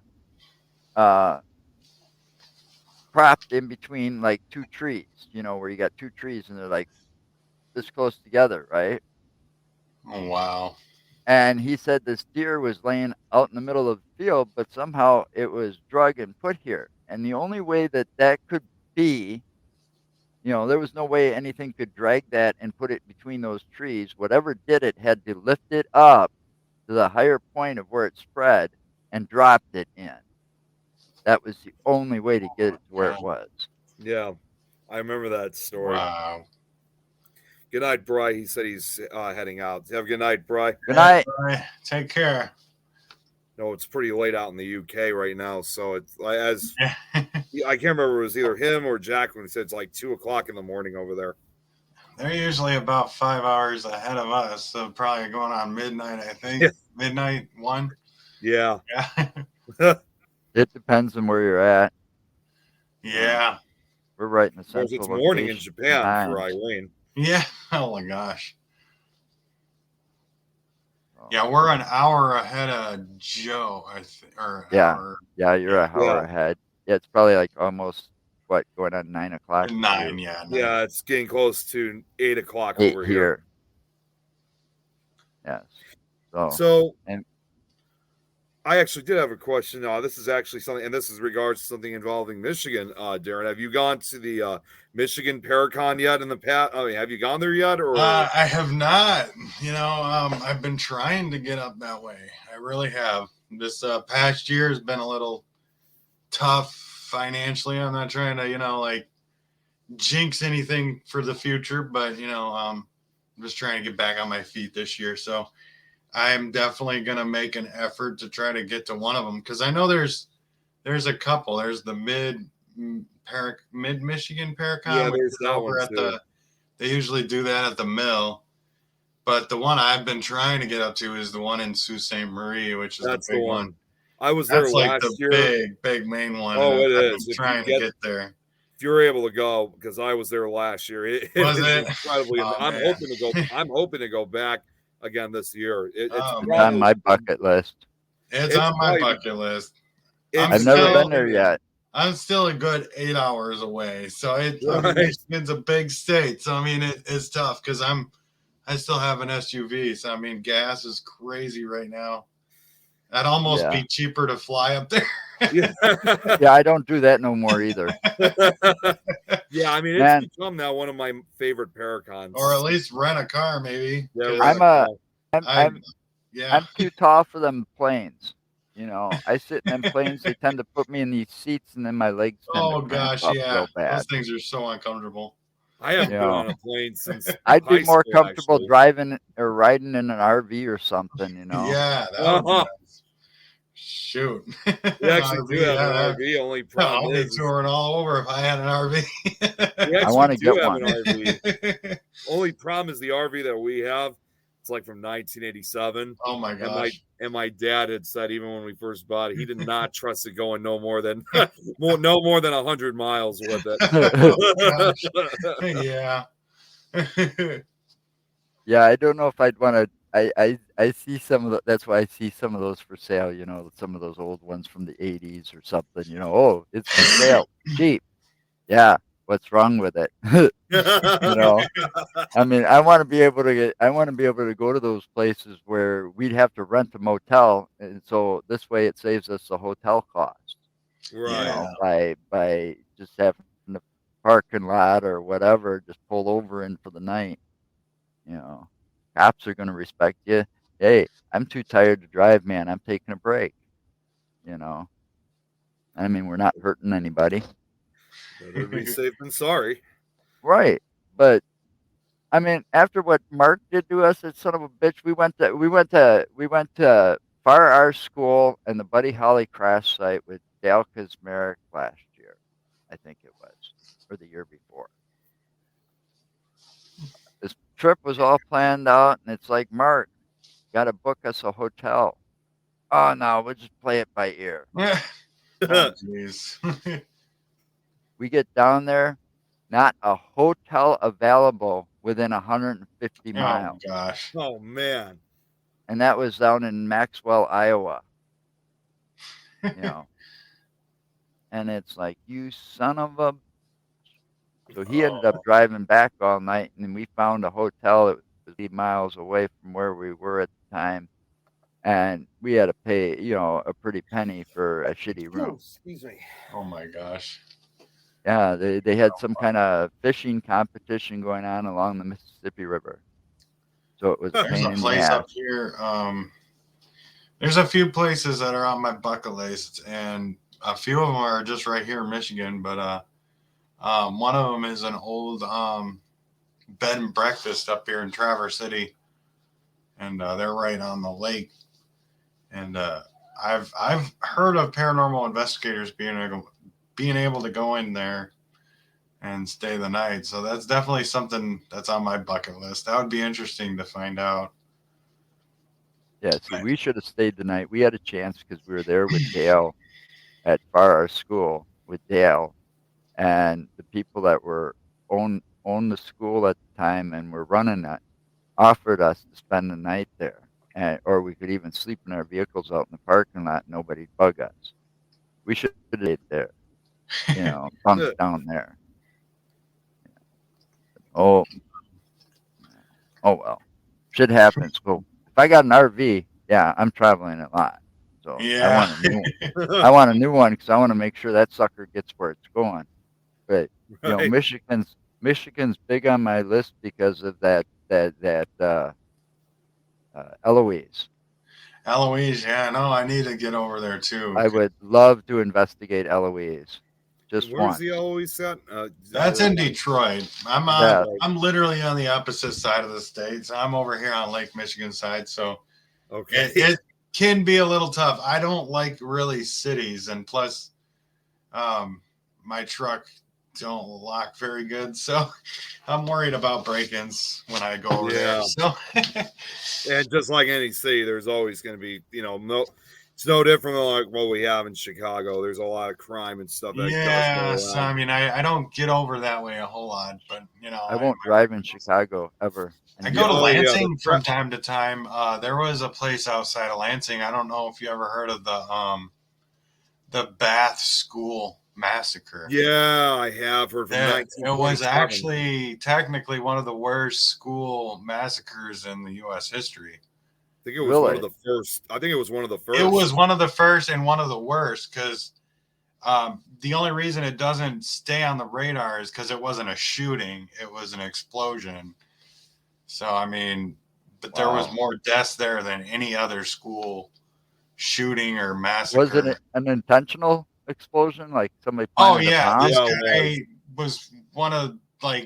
propped in between like two trees, where you got two trees and they're like this close together, right? Oh, wow. And he said this deer was laying out in the middle of the field, but somehow it was drugged and put here. And the only way that could be, there was no way anything could drag that and put it between those trees. Whatever did it had to lift it up to the higher point of where it spread and dropped it in. That was the only way to get it to where it was. Yeah, I remember that story. Wow. Good night, Bry. He said he's heading out. Have a good night, Bry. Good night. Bye. Take care. No, it's pretty late out in the UK right now, so it's as I can't remember, it was either him or Jack when he said it's like 2:00 in the morning over there. They're usually about 5 hours ahead of us, so probably going on midnight, I think. Yeah. Midnight 1. Yeah. Yeah. It depends on where you're at. Yeah. We're right in the Of course, central it's morning in location Japan time. for Eileen. Yeah. Oh my gosh. Yeah, we're an hour ahead of Joe, I think. Yeah, you're a hour ahead. Yeah, it's probably like almost going on 9 o'clock. 9, yeah. 9. Yeah, it's getting close to 8:00 8 over here. Yes. So and I actually did have a question. This is actually something, and this is regards to something involving Michigan. Darren, have you gone to the Michigan Paracon yet in the past? I mean, have you gone there yet? Or I have not. I've been trying to get up that way. I really have. This past year has been a little tough financially. I'm not trying to, jinx anything for the future, but I'm just trying to get back on my feet this year. So I'm definitely going to make an effort to try to get to one of them, because I know there's a couple. There's the mid Michigan Paracon. Yeah, there's that over one at too. They usually do that at the mill, but the one I've been trying to get up to is the one in Sault Ste. Marie, which is That's the big the one. I was there That's last like the year. big main one. Oh, it I've is. been trying to get there. If you're able to go, because I was there last year, it is incredibly. Oh, I'm man. hoping to go. I'm hoping to go back again this year. It's on my bucket list. It's on my bucket list. I've never been there yet. I'm still a good 8 hours away, so Michigan's a big state. So I mean, it's tough because I still have an SUV. So I mean, gas is crazy right now. That'd almost be cheaper to fly up there. Yeah, I don't do that no more either. Yeah, I mean, it's become now one of my favorite Paracons. Or at least rent a car, maybe. Yeah, I'm too tall for them planes. I sit in them planes. They tend to put me in these seats, and then my legs tend to cramp up real bad. Those things are so uncomfortable. I haven't been on a plane since. I'd be more comfortable driving or riding in an RV or something. Yeah, that would be nice. Shoot. We actually do have an RV. Only problem is, I'll be touring all over if I had an RV. I want to get one. An RV. Only problem is the RV that we have. It's like from 1987. Oh my gosh! And my dad had said even when we first bought it, he did not trust it going no more than 100 miles with it. Yeah. Yeah, I don't know if I'd want to. I see some of that's why I see some of those for sale. Some of those old ones from the 80s or something. Oh, it's for sale, cheap. Yeah. what's wrong with it. You know, I mean, I want to be able to go to those places where we'd have to rent a motel, and so this way it saves us the hotel cost. You Right. know, by just having the parking lot or whatever, just pull over in for the night. You know, cops are going to respect you. Hey, I'm too tired to drive, man. I'm taking a break. You know, I mean, we're not hurting anybody, Better be safe than sorry. right? But I mean, after what Mark did to us, that son of a bitch, we went to Far Our School and the Buddy Holly crash site with Dale Kazmarek last year, I think it was, or the year before. This trip was all planned out, and it's like, Mark, got to book us a hotel. Oh no, we'll just play it by ear. Oh, jeez. We get down there, not a hotel available within 150 Oh miles. gosh. Oh man. And that was down in Maxwell, Iowa. You know. And it's like, you son of a. So he ended up driving back all night, and we found a hotel that was 8 miles away from where we were at the time. And we had to pay, a pretty penny for a shitty Oh, room. excuse me. Oh my gosh. Yeah, they had some kind of fishing competition going on along the Mississippi River. So it was a There's pain a in the place ass. up here. There's a few places that are on my bucket list, and a few of them are just right here in Michigan. But one of them is an old bed and breakfast up here in Traverse City, and they're right on the lake. And I've heard of paranormal investigators being able to go in there and stay the night. So that's definitely something that's on my bucket list. That would be interesting to find out. Yeah, see, we should have stayed the night. We had a chance because we were there with Dale at Far Our School with Dale, and the people that were own the school at the time and were running it offered us to spend the night there, or we could even sleep in our vehicles out in the parking lot. Nobody'd bug us. We should have stayed there, bunked down there. Oh, oh well, shit happens. Well, if I got an RV, yeah, I'm traveling a lot. So I Yeah. want a new one. I want a new one because I want to make sure that sucker gets where it's going. But Right. Michigan's big on my list because of that Eloise. Eloise, yeah, no, I need to get over there too. I would love to investigate Eloise, just Where's once. the always at? That's in Detroit. Yeah. I'm literally on the opposite side of the state. So I'm over here on Lake Michigan side. So Okay. it can be a little tough. I don't like really cities, and plus, my truck don't lock very good, so I'm worried about break-ins when I go over there. So, and just like any city, there's always going to be, it's no different than like what we have in Chicago. There's a lot of crime and stuff that does so go I mean, I don't get over that way a whole lot, but I won't drive in Chicago ever. I go to Yeah, Lansing from time to time. There was a place outside of Lansing. I don't know if you ever heard of the Bath School Massacre. Yeah, I have heard from It 1927. was actually technically one of the worst school massacres in the U.S. history. I think it was one of the first. I think it was one of the first. It was one of the first and one of the worst because the only reason it doesn't stay on the radar is because it wasn't a shooting; it was an explosion. So I mean, but there was more deaths there than any other school shooting or massacre. Was it an intentional explosion, like somebody planted a bomb? This guy was one of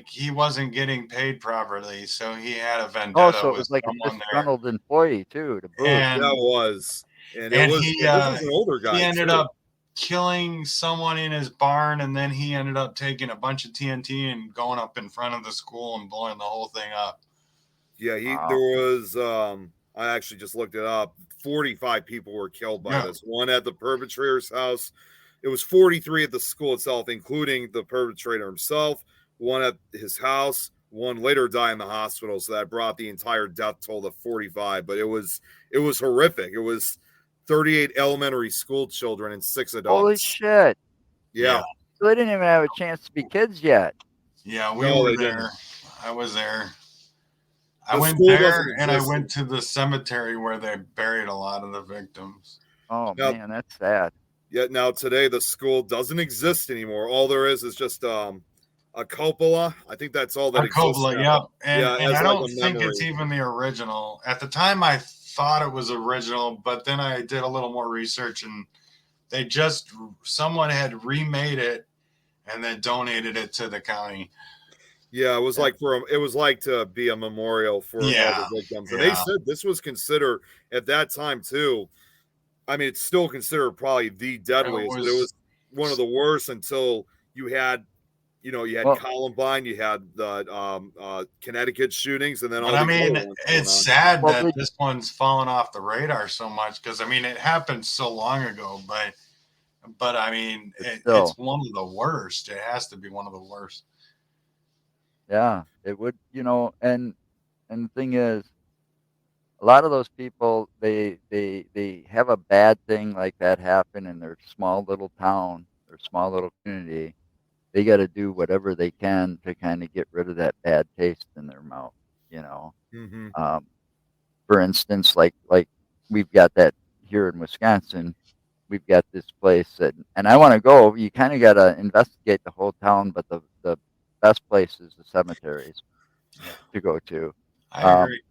he wasn't getting paid properly, so he had a vendetta. So it was like a disgruntled employee too. To boot. And that was, and this was an older guy. He ended up killing someone in his barn, and then he ended up taking a bunch of TNT and going up in front of the school and blowing the whole thing up. Yeah, there was. I actually just looked it up. 45 people were killed by this. One at the perpetrator's house. It was 43 at the school itself, including the perpetrator himself. One at his house. One later died in the hospital. So that brought the entire death toll to 45. But it was horrific. It was 38 elementary school children and 6 adults. Holy shit! Yeah. So they didn't even have a chance to be kids yet. Yeah, we No, were they there. didn't. I was there. I The went school there doesn't and I exist went to the cemetery where they buried a lot of the victims. Oh now. man, that's sad. Yet now today the school doesn't exist anymore. All there is just a cupola. I think that's all that A exists Coppola, now. yep. Yeah, And as I like don't a think it's memory. even the original. At the time I thought it was original, but then I did a little more research and someone had remade it and then donated it to the county. Yeah, it was Yeah. like to be a memorial for all the victims. And they Yeah. said this was considered at that time too. I mean, it's still considered probably the deadliest, but it was one of the worst until you had Well, Columbine, you had the Connecticut shootings, and then But all I these mean, other ones going it's on. sad well, that this one's fallen off the radar so much because I mean, it happened so long ago, but I mean, still, it's one of the worst. It has to be one of the worst. yeah, it would, and the thing is, a lot of those people, they have a bad thing like that happen in their small little town, their small little community. They got to do whatever they can to kind of get rid of that bad taste in their mouth, you know. Mm-hmm. For instance, like we've got that here in Wisconsin. We've got this place that, and I want to go. You kind of got to investigate the whole town, but the best place is the cemeteries to go to. I Um, agree.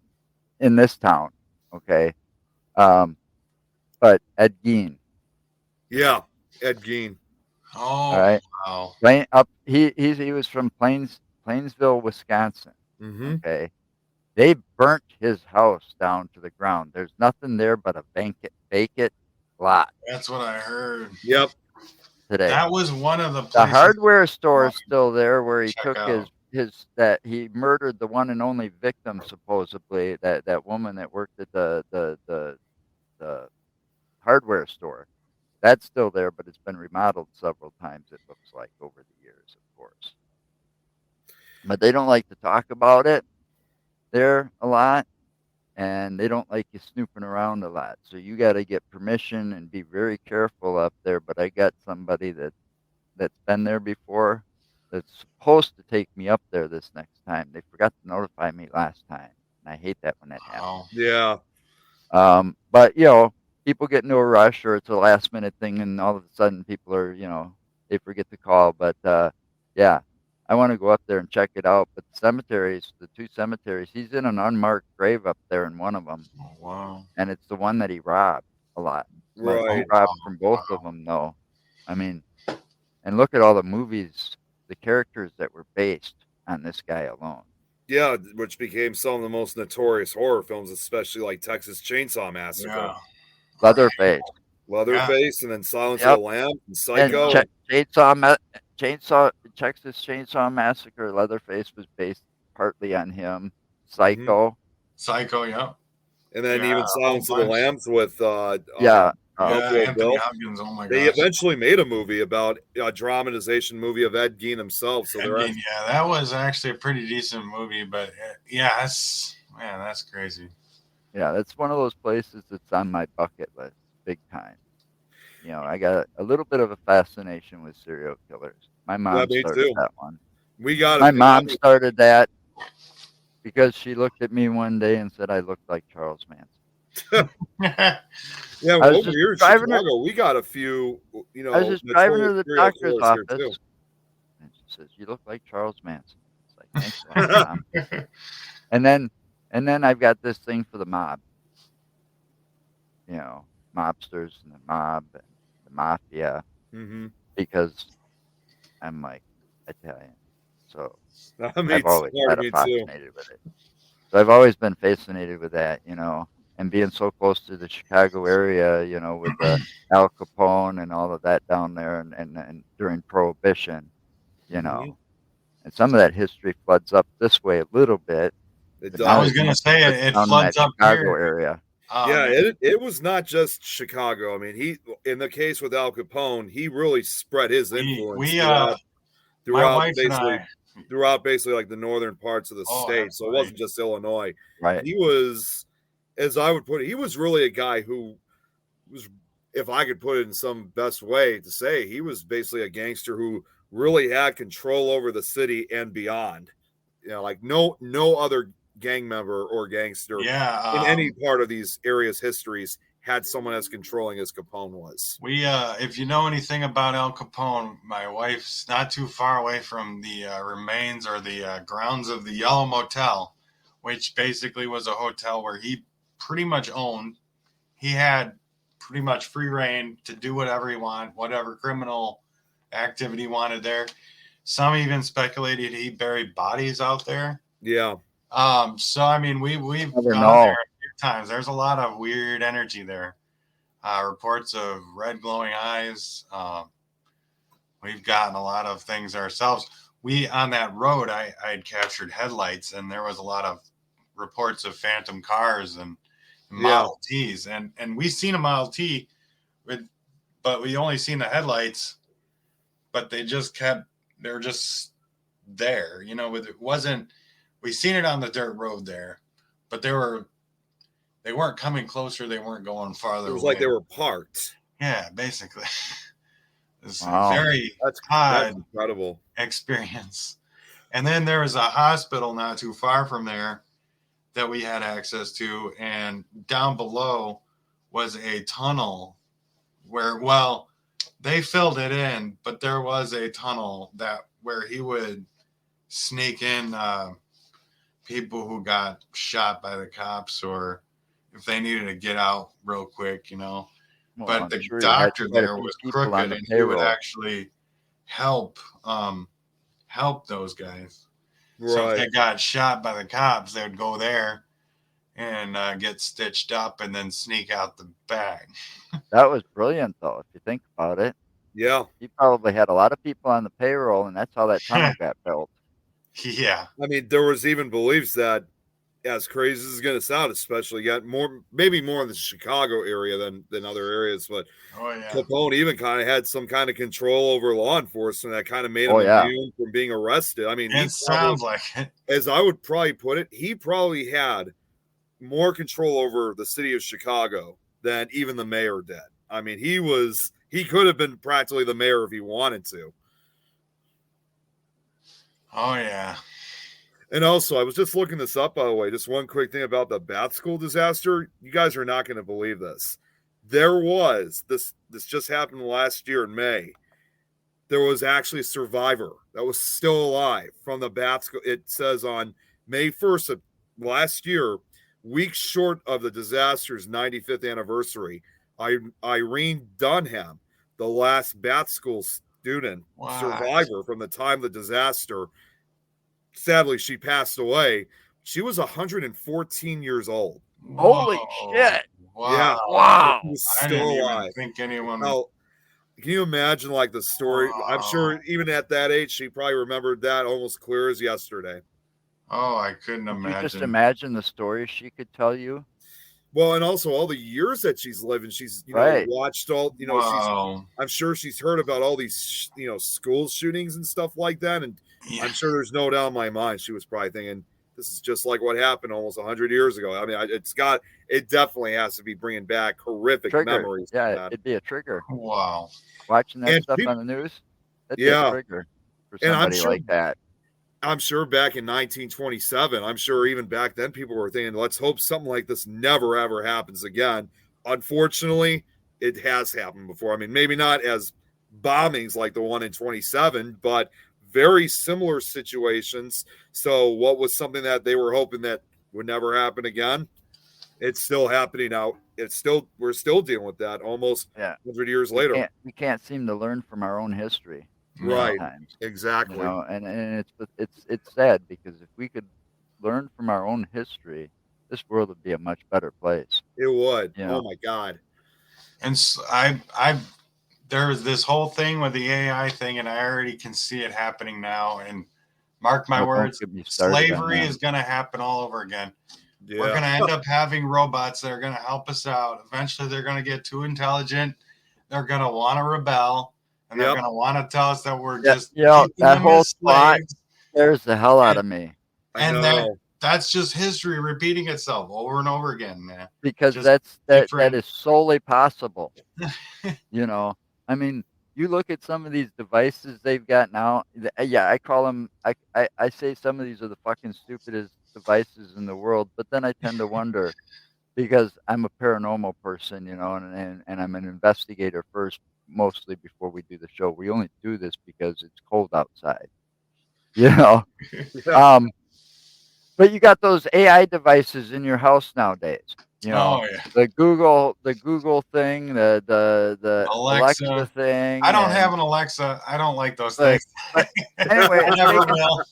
in this town, okay. Um, but Ed Gein, Yeah, Ed Gein. all Oh, right, wow. he was from Plainsville, Wisconsin. Mm-hmm. Okay, they burnt his house down to the ground. There's nothing there but a vacant lot That's what I heard. Yep. today. That was one of the The places hardware store I is still there where he check took out. his that he murdered the one and only victim supposedly, that woman that worked at the hardware store. That's still there, but it's been remodeled several times, it looks like, over the years, of course. But they don't like to talk about it there a lot, and they don't like you snooping around a lot. So you got to get permission and be very careful up there. But I got somebody that's been there before that's supposed to take me up there this next time. They forgot to notify me last time, and I hate that when that happens. Wow. Yeah. But people get into a rush or it's a last minute thing, and all of a sudden people are, they forget to call. But yeah, I want to go up there and check it out. But the cemeteries, the two cemeteries, he's in an unmarked grave up there in one of them, Oh, wow. and it's the one that he robbed a lot. But he Right. robbed from both of them, though. I mean, and look at all the movies, the characters that were based on this guy alone. Yeah, which became some of the most notorious horror films, especially like Texas Chainsaw Massacre, Yeah. Leatherface. Leatherface, and then Silence of Yep. the Lambs, and And Psycho. Texas Chainsaw Massacre, Leatherface was based partly on him. Mm-hmm. Psycho. Psycho, yeah. And then Yeah, even a Silence whole of the bunch. Lambs with Yeah. Buffalo Anthony Bill. Hopkins. Oh my They gosh. eventually made a movie about a dramatization movie of Ed Gein himself. So they're Endgame, yeah, that was actually a pretty decent movie, but yeah, that's crazy. Yeah, that's one of those places that's on my bucket list, big time. I got a little bit of a fascination with serial killers. My mom me started too. that one. We got My it. mom started that because she looked at me one day and said I looked like Charles Manson. Yeah, I was over just here in driving her. Chicago, we got a few, I was just driving her to notorious the serial doctor's killers here office, too. and she says, "You look like Charles Manson." It's like, "Thanks a lot, Mom." And then I've got this thing for the mob. Mobsters and the mob and the mafia, Mm-hmm. because I'm like Italian, so Me I've always too. been fascinated with it. So I've always been fascinated with that, and being so close to the Chicago area, with Al Capone and all of that down there, and during Prohibition, Mm-hmm. and some of that history floods up this way a little bit. It But does. not I was as gonna much say as it down in floods that up Chicago here. area. Yeah, it was not just Chicago. I mean, he in the case with Al Capone, he really spread his influence my throughout wife and I. basically like the northern parts of the Oh, state. that's So it right. wasn't just Illinois. Right. He was, as I would put it, he was really a guy who was if I could put it in some best way to say, he was basically a gangster who really had control over the city and beyond. Like no other gang member or gangster in any part of these areas' histories had someone as controlling as Capone was. If you know anything about Al Capone, my wife's not too far away from the remains or the grounds of the Yellow Motel, which basically was a hotel where he pretty much owned. He had pretty much free reign to do whatever he wanted, whatever criminal activity he wanted there. Some even speculated he buried bodies out there. Yeah. So I mean, we've gone there a few times. There's a lot of weird energy there. Reports of red glowing eyes. We've gotten a lot of things ourselves. On that road, I had captured headlights, and there was a lot of reports of phantom cars and Model Ts, and we seen a Model T, but we only seen the headlights. But they're just there, it wasn't. We seen it on the dirt road there, but they weren't coming closer. They weren't going farther. It was away. like they were parked. Yeah, basically. It's that's incredible experience. And then there was a hospital not too far from there that we had access to, and down below was a tunnel where, they filled it in, but there was a tunnel where he would sneak in people who got shot by the cops, or if they needed to get out real quick, Well, but the doctor there was crooked, and he would actually help those guys. Right. So if they got shot by the cops, they would go there and get stitched up and then sneak out the back. That was brilliant, though, if you think about it. Yeah. He probably had a lot of people on the payroll, and that's how that tunnel got built. Yeah. I mean, there was even beliefs that, as crazy as it's going to sound, especially maybe more in the Chicago area than other areas, but Capone even kind of had some kind of control over law enforcement that kind of made him immune from being arrested. I mean, it sounds like it. As I would probably put it, he probably had more control over the city of Chicago than even the mayor did. I mean, he could have been practically the mayor if he wanted to. Oh, yeah. And also, I was just looking this up, by the way. Just one quick thing about the Bath School disaster. You guys are not going to believe this. There was, this just happened last year in May. There was actually a survivor that was still alive from the Bath School. It says on May 1st of last year, weeks short of the disaster's 95th anniversary, Irene Dunham, the last Bath School student survivor from the time of the disaster, sadly, she passed away. She was 114 years old. Holy shit. Wow. Yeah. Wow. She was I still didn't alive. even think anyone... Now, can you imagine, like, the story? I'm sure even at that age, she probably remembered that almost clear as yesterday. Oh, I couldn't imagine. You just imagine the stories she could tell you. Well, and also all the years that she's lived, and she's watched all, I'm sure she's heard about all these, school shootings and stuff like that. And I'm sure there's no doubt in my mind she was probably thinking, this is just like what happened almost 100 years ago. I mean, it definitely has to be bringing back horrific memories. Yeah, it'd be a trigger. Wow. Watching that stuff on the news, that'd be a trigger for somebody like that. I'm sure back in 1927, I'm sure even back then people were thinking, let's hope something like this never, ever happens again. Unfortunately, it has happened before. I mean, maybe not as bombings like the one in 27, but very similar situations. So what was something that they were hoping that would never happen again? It's still happening now. We're still dealing with that almost 100 years later. We can't seem to learn from our own history. Right. Sometimes. Exactly. And it's sad, because if we could learn from our own history, this world would be a much better place. It would. Oh my God. And so there was this whole thing with the AI thing, and I already can see it happening now. And mark my words, slavery is going to happen all over again. Yeah. We're going to end up having robots that are going to help us out. Eventually, they're going to get too intelligent. They're going to want to rebel. And they're going to want to tell us that we're just that whole thought scares the hell out of me. And that's just history repeating itself over and over again, man. Because Just that different. is solely possible. You know, I mean, you look at some of these devices they've got now. Yeah, I call them. I say some of these are the fucking stupidest devices in the world. But then I tend to wonder because I'm a paranormal person, you know, and I'm an investigator first, mostly before we do the show. We only do this because it's cold outside, you know. Yeah. But you got those AI devices in your house nowadays. You know, Oh yeah, the Google thing, the Alexa Alexa. thing, I don't have and an Alexa. I don't like those but things. but anyway, I never will.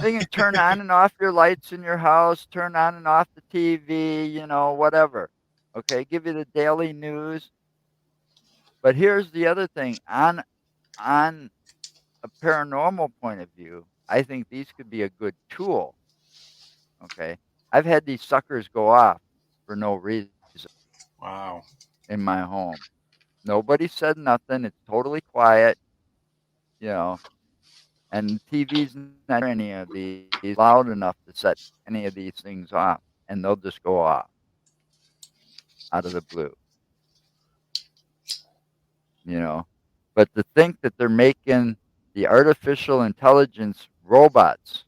they can turn on and off your lights in your house, turn on and off the TV, you know, whatever. Okay, give you the daily news. But here's the other thing on a paranormal point of view, I think these could be a good tool. Okay, I've had these suckers go off for no reason Wow. in my home. Nobody said nothing. It's totally quiet, you know, and the TV's not any of these loud enough to set any of these things off, and they'll just go off out of the blue, you know. But to think that they're making the artificial intelligence robots,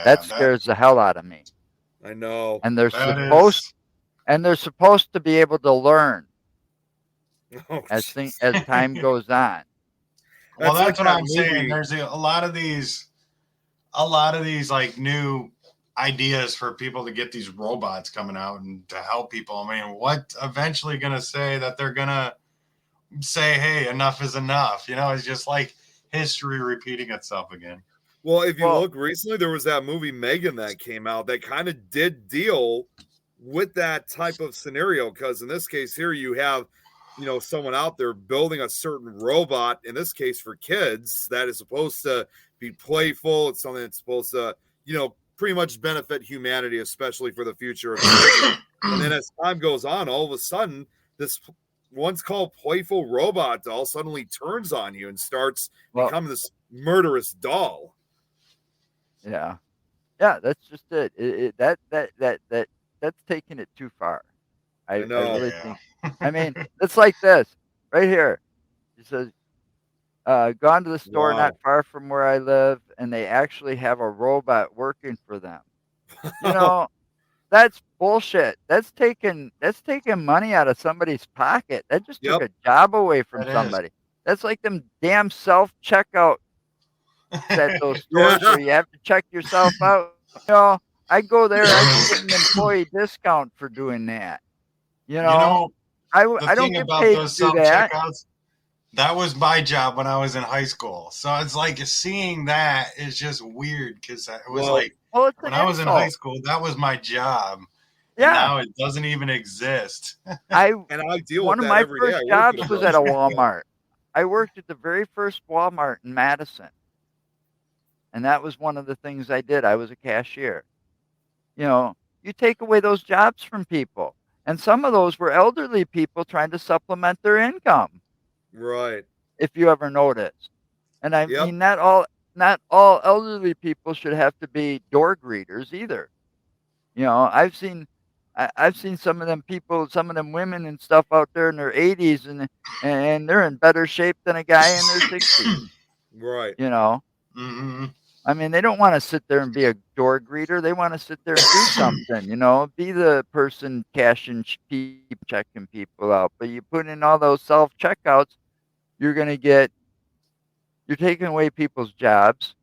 that Yeah, scares the hell out of me. I know. And that is. they're supposed to be able to learn Oh, as time goes on. Well, That's like that's what that I'm saying. movie. There's a lot of these like new ideas for people to get these robots coming out and to help people. I mean, what eventually going to say that they're going to say, hey, enough is enough? You know, it's just like history repeating itself again. Well, if you Well, look recently, there was that movie Megan that came out that kind of did deal with that type of scenario. Because in this case here, you have, someone out there building a certain robot, in this case for kids, that is supposed to be playful. It's something that's supposed to, pretty much benefit humanity, especially for the future of children. And then as time goes on, all of a sudden, this once called playful robot doll suddenly turns on you and starts well, becoming this murderous doll. yeah. Yeah, that's just it. That's taking it too far. I I know. really Yeah. think. I mean, it's like this right here. It says, "Gone to the store not Wow. far from where I live, and they actually have a robot working for them." You know, that's bullshit. That's taking money out of somebody's pocket. That just took Yep. a job away from That is. somebody. That's like them damn self checkout at those stores Yeah. where you have to check yourself out. You know, I go there, I can get an employee discount for doing that. You You know, know, the I don't thing get about paid to those do self that. checkouts, that was my job when I was in high school. So it's like seeing that is just weird because it was Well, like Well, it's when an I was in high insult. school, that was my job. And Yeah, now it doesn't even exist. I and I deal one with of that my every day. I first work at a jobs was at grocery a store. Walmart. I worked at the very first Walmart in Madison, and that was one of the things I did. I was a cashier. You know, you take away those jobs from people, and some of those were elderly people trying to supplement their income. Right. If you ever noticed, and I Yep. mean, not all elderly people should have to be door greeters either. You know, I've seen some of them people, some of them women and stuff out there in their 80s, and they're in better shape than a guy in their 60s. Right. You know, Mm-hmm. I mean, they don't want to sit there and be a door greeter. They want to sit there and do something. You know, be the person cashing people, checking people out. But you put in all those self checkouts, you're gonna get you're taking away people's jobs,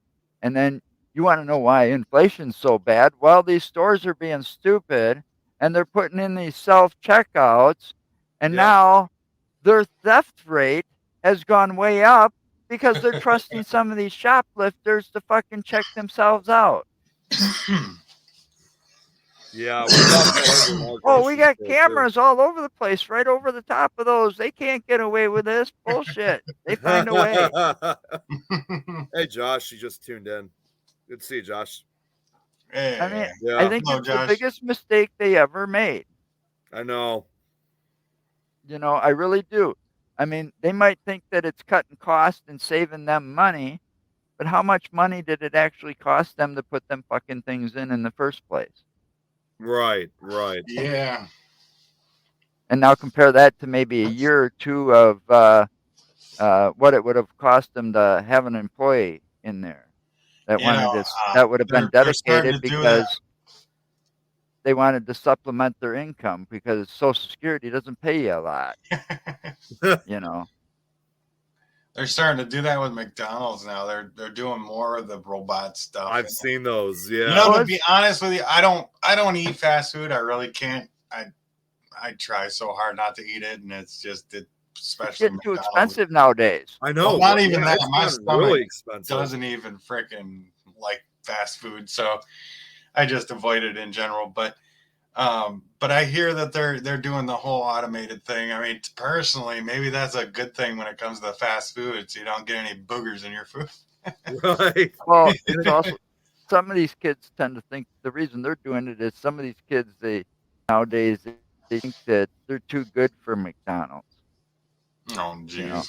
and then you want to know why inflation's so bad. Well, these stores are being stupid, and they're putting in these self checkouts, and Yep. now their theft rate has gone way up because they're trusting some of these shoplifters to fucking check themselves out. Yeah. We got that over in our Oh, we grocery got store too. cameras all over the place, right over the top of those. They can't get away with this bullshit. They find a way. Hey, Josh, you just tuned in. Good to see you, Josh. I mean, Hey, I Yeah, think hello, it's the Josh. biggest mistake they ever made. I know. You know, I really do. I mean, they might think that it's cutting costs and saving them money, But how much money did it actually cost them to put them fucking things in the first place? Right. Yeah. And now compare that to maybe a year or two of what it would have cost them to have an employee in there that that would have been they're starting dedicated to do that. because they wanted to supplement their income because Social Security doesn't pay you a lot, you know. They're starting to do that with McDonald's now. They're doing more of the robot stuff. I've seen those. Yeah. You know, to be honest with you, I don't eat fast food. I really can't. I try so hard not to eat it, and it's especially getting too McDonald's. expensive nowadays. I know. Well, not even that. It's My gotten stomach really expensive. doesn't even freaking like fast food, so I just avoid it in general. But I hear that they're doing the whole automated thing. I mean, personally, maybe that's a good thing when it comes to fast food, so you don't get any boogers in your food. Right. Well, it's also some of these kids tend to think the reason they're doing it is some of these kids nowadays they think that they're too good for McDonald's. Oh, jeez. You know?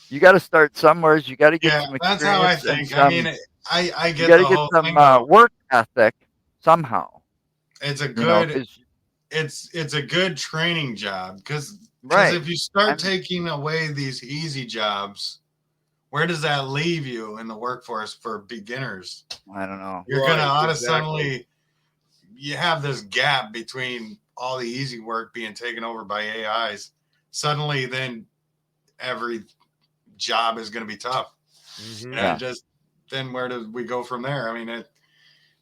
You got to start somewhere. You got to get some experience. That's how I think. I mean, I get you got to the get whole some thing, work ethic somehow. It's a good, it's a good training job because if you start taking away these easy jobs, where does that leave you in the workforce for beginners? I don't know. You're gonna suddenly you have this gap between all the easy work being taken over by AIs. Suddenly, then every job is going to be tough. Mm-hmm. And then where do we go from there? I mean,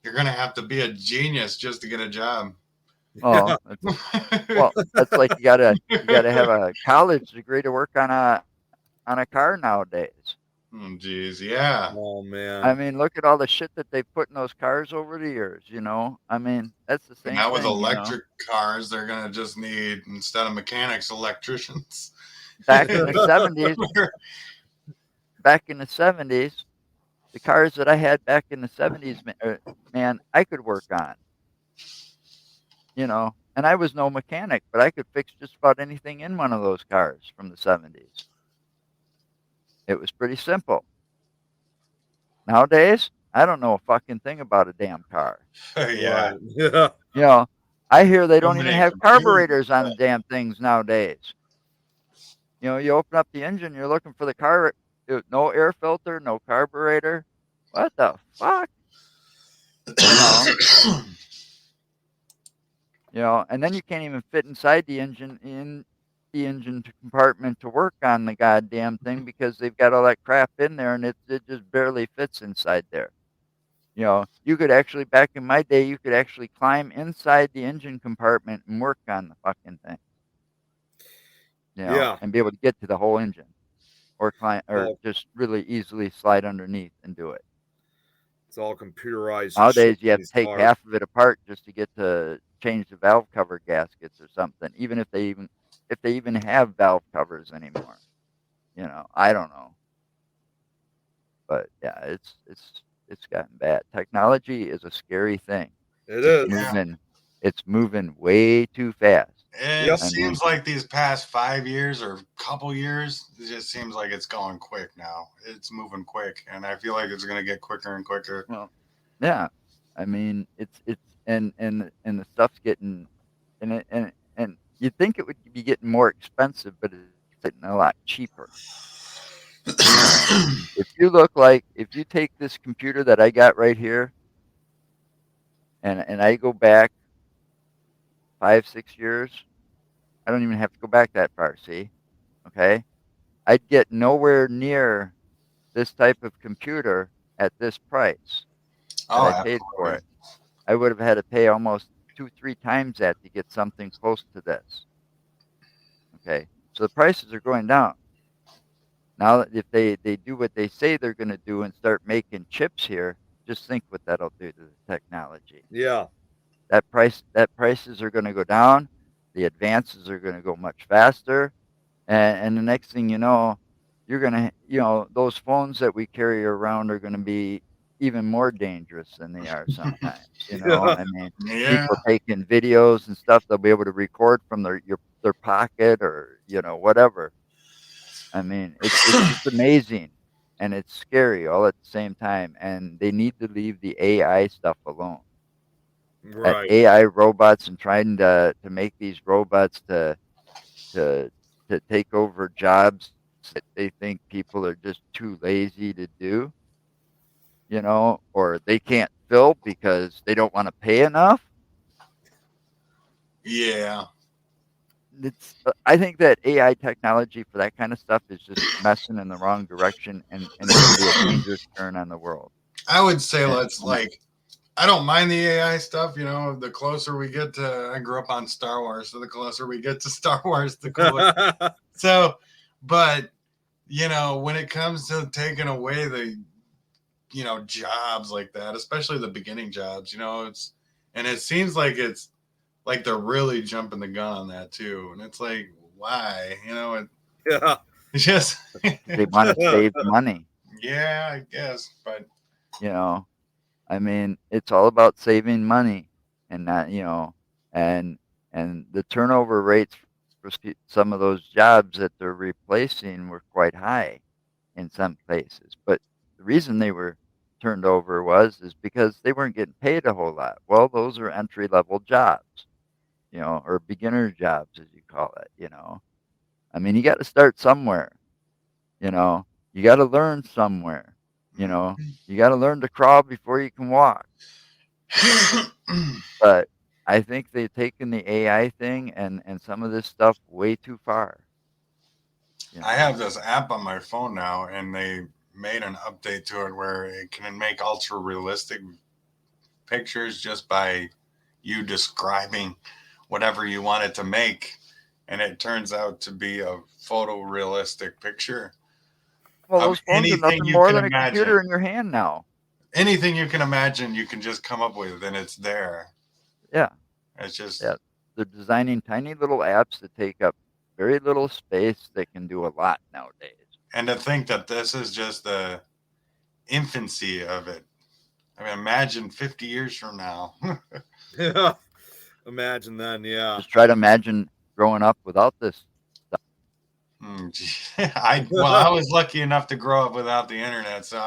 you're going to have to be a genius just to get a job. Oh, that's like you gotta have a college degree to work on a car nowadays. Oh, geez, yeah. Oh man. I mean, look at all the shit that they put in those cars over the years. You know, I mean, that's the same. Now with electric cars, they're gonna just need, instead of mechanics, electricians. Back in the 70s, the cars that I had back in the 70s, man, I could work on. You know, and I was no mechanic, but I could fix just about anything in one of those cars from the 70s. It was pretty simple. Nowadays, I don't know a fucking thing about a damn car. Yeah. Yeah. You know, I hear they don't even have carburetors on the damn things nowadays. You know, you open up the engine, you're looking for the car, no air filter, no carburetor. What the fuck? You know, and then you can't even fit inside the engine compartment to work on the goddamn thing because they've got all that crap in there and it just barely fits inside there. You know, you could actually, back in my day, you could actually climb inside the engine compartment and work on the fucking thing. You know, and be able to get to the whole engine or just really easily slide underneath and do it. It's all computerized. Nowadays, you have to take half of it apart just to get to change the valve cover gaskets or something, even if they even have valve covers anymore. You know, I don't know. But yeah, it's gotten bad. Technology is a scary thing. It's moving way too fast. It seems like these past 5 years or couple years, it just seems like it's going quick now. It's moving quick, and I feel like it's going to get quicker and quicker. Well, yeah, I mean it's and the stuff's getting and you'd think it would be getting more expensive, but it's getting a lot cheaper. If you take this computer that I got right here, and I go back 5-6 years, I don't even have to go back that far. See, okay, I'd get nowhere near this type of computer at this price that I paid for it. I would have had to pay almost 2-3 times that to get something close to this. Okay, so the prices are going down. Now, if they do what they say they're going to do and start making chips here, just think what that'll do to the technology. Yeah. That prices are going to go down. The advances are going to go much faster. And the next thing you know, you're going to, those phones that we carry around are going to be even more dangerous than they are sometimes. I mean, people taking videos and stuff, they'll be able to record from their pocket or, whatever. I mean, it's just amazing. and it's scary all at the same time. And they need to leave the AI stuff alone. Right. AI robots and trying to make these robots to take over jobs that they think people are just too lazy to do, or they can't fill because they don't want to pay enough. Yeah. I think that AI technology for that kind of stuff is just messing in the wrong direction, and it can be a dangerous turn on the world. I would say And- let's I don't mind the AI stuff, the closer we get to, I grew up on Star Wars, so the closer we get to Star Wars, the cooler. So, but, when it comes to taking away the, jobs like that, especially the beginning jobs, and it seems like it's like they're really jumping the gun on that too. And it's like, why? Yeah. It's just, they want to save money. Yeah, I guess, but I mean, it's all about saving money, and not, and the turnover rates for some of those jobs that they're replacing were quite high in some places. But the reason they were turned over is because they weren't getting paid a whole lot. Well, those are entry level jobs, or beginner jobs, as you call it. I mean, you got to start somewhere. You got to learn somewhere. You got to learn to crawl before you can walk. But I think they've taken the AI thing and some of this stuff way too far. I have this app on my phone now, and they made an update to it where it can make ultra realistic pictures just by you describing whatever you want it to make, and it turns out to be a photorealistic picture. Well, those phones are nothing more than a computer in your hand now. Anything you can imagine, you can just come up with, and it's there. Yeah. It's just... Yeah. They're designing tiny little apps that take up very little space that can do a lot nowadays. And to think that this is just the infancy of it. I mean, imagine 50 years from now. Yeah. Imagine then, yeah. Just try to imagine growing up without this stuff. I was lucky enough to grow up without the internet, so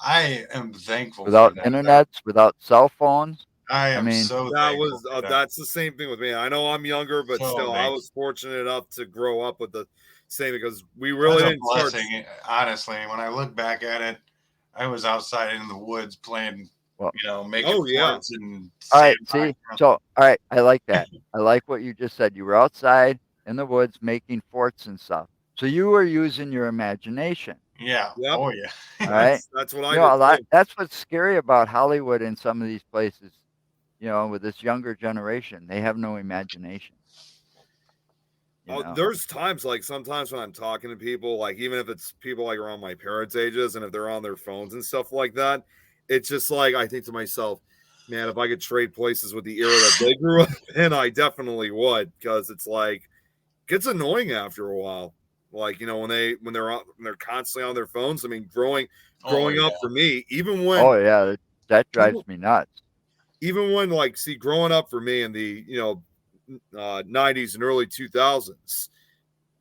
I am thankful without for that. internets, without cell phones. I mean, so thankful. That's the same thing with me. I know I'm younger, but still, I was fortunate enough to grow up with the same, because we really didn't start. Honestly, when I look back at it, I was outside in the woods playing, making forts and... All right, see? So, all right, I like that. I like what you just said. You were outside in the woods making forts and stuff. So you were using your imagination. Yeah. Yep. Oh, yeah. All right. That's what I did. That's what's scary about Hollywood and some of these places, with this younger generation. They have no imagination. There's times, like sometimes when I'm talking to people, like even if it's people like around my parents' ages, and if they're on their phones and stuff like that, it's just like I think to myself, man, if I could trade places with the era that they grew up in, I definitely would, because it's like it gets annoying after a while. Like, when they're constantly on their phones. I mean, growing up for me, even when that drives me nuts. Even when growing up for me in the 90s and early 2000s,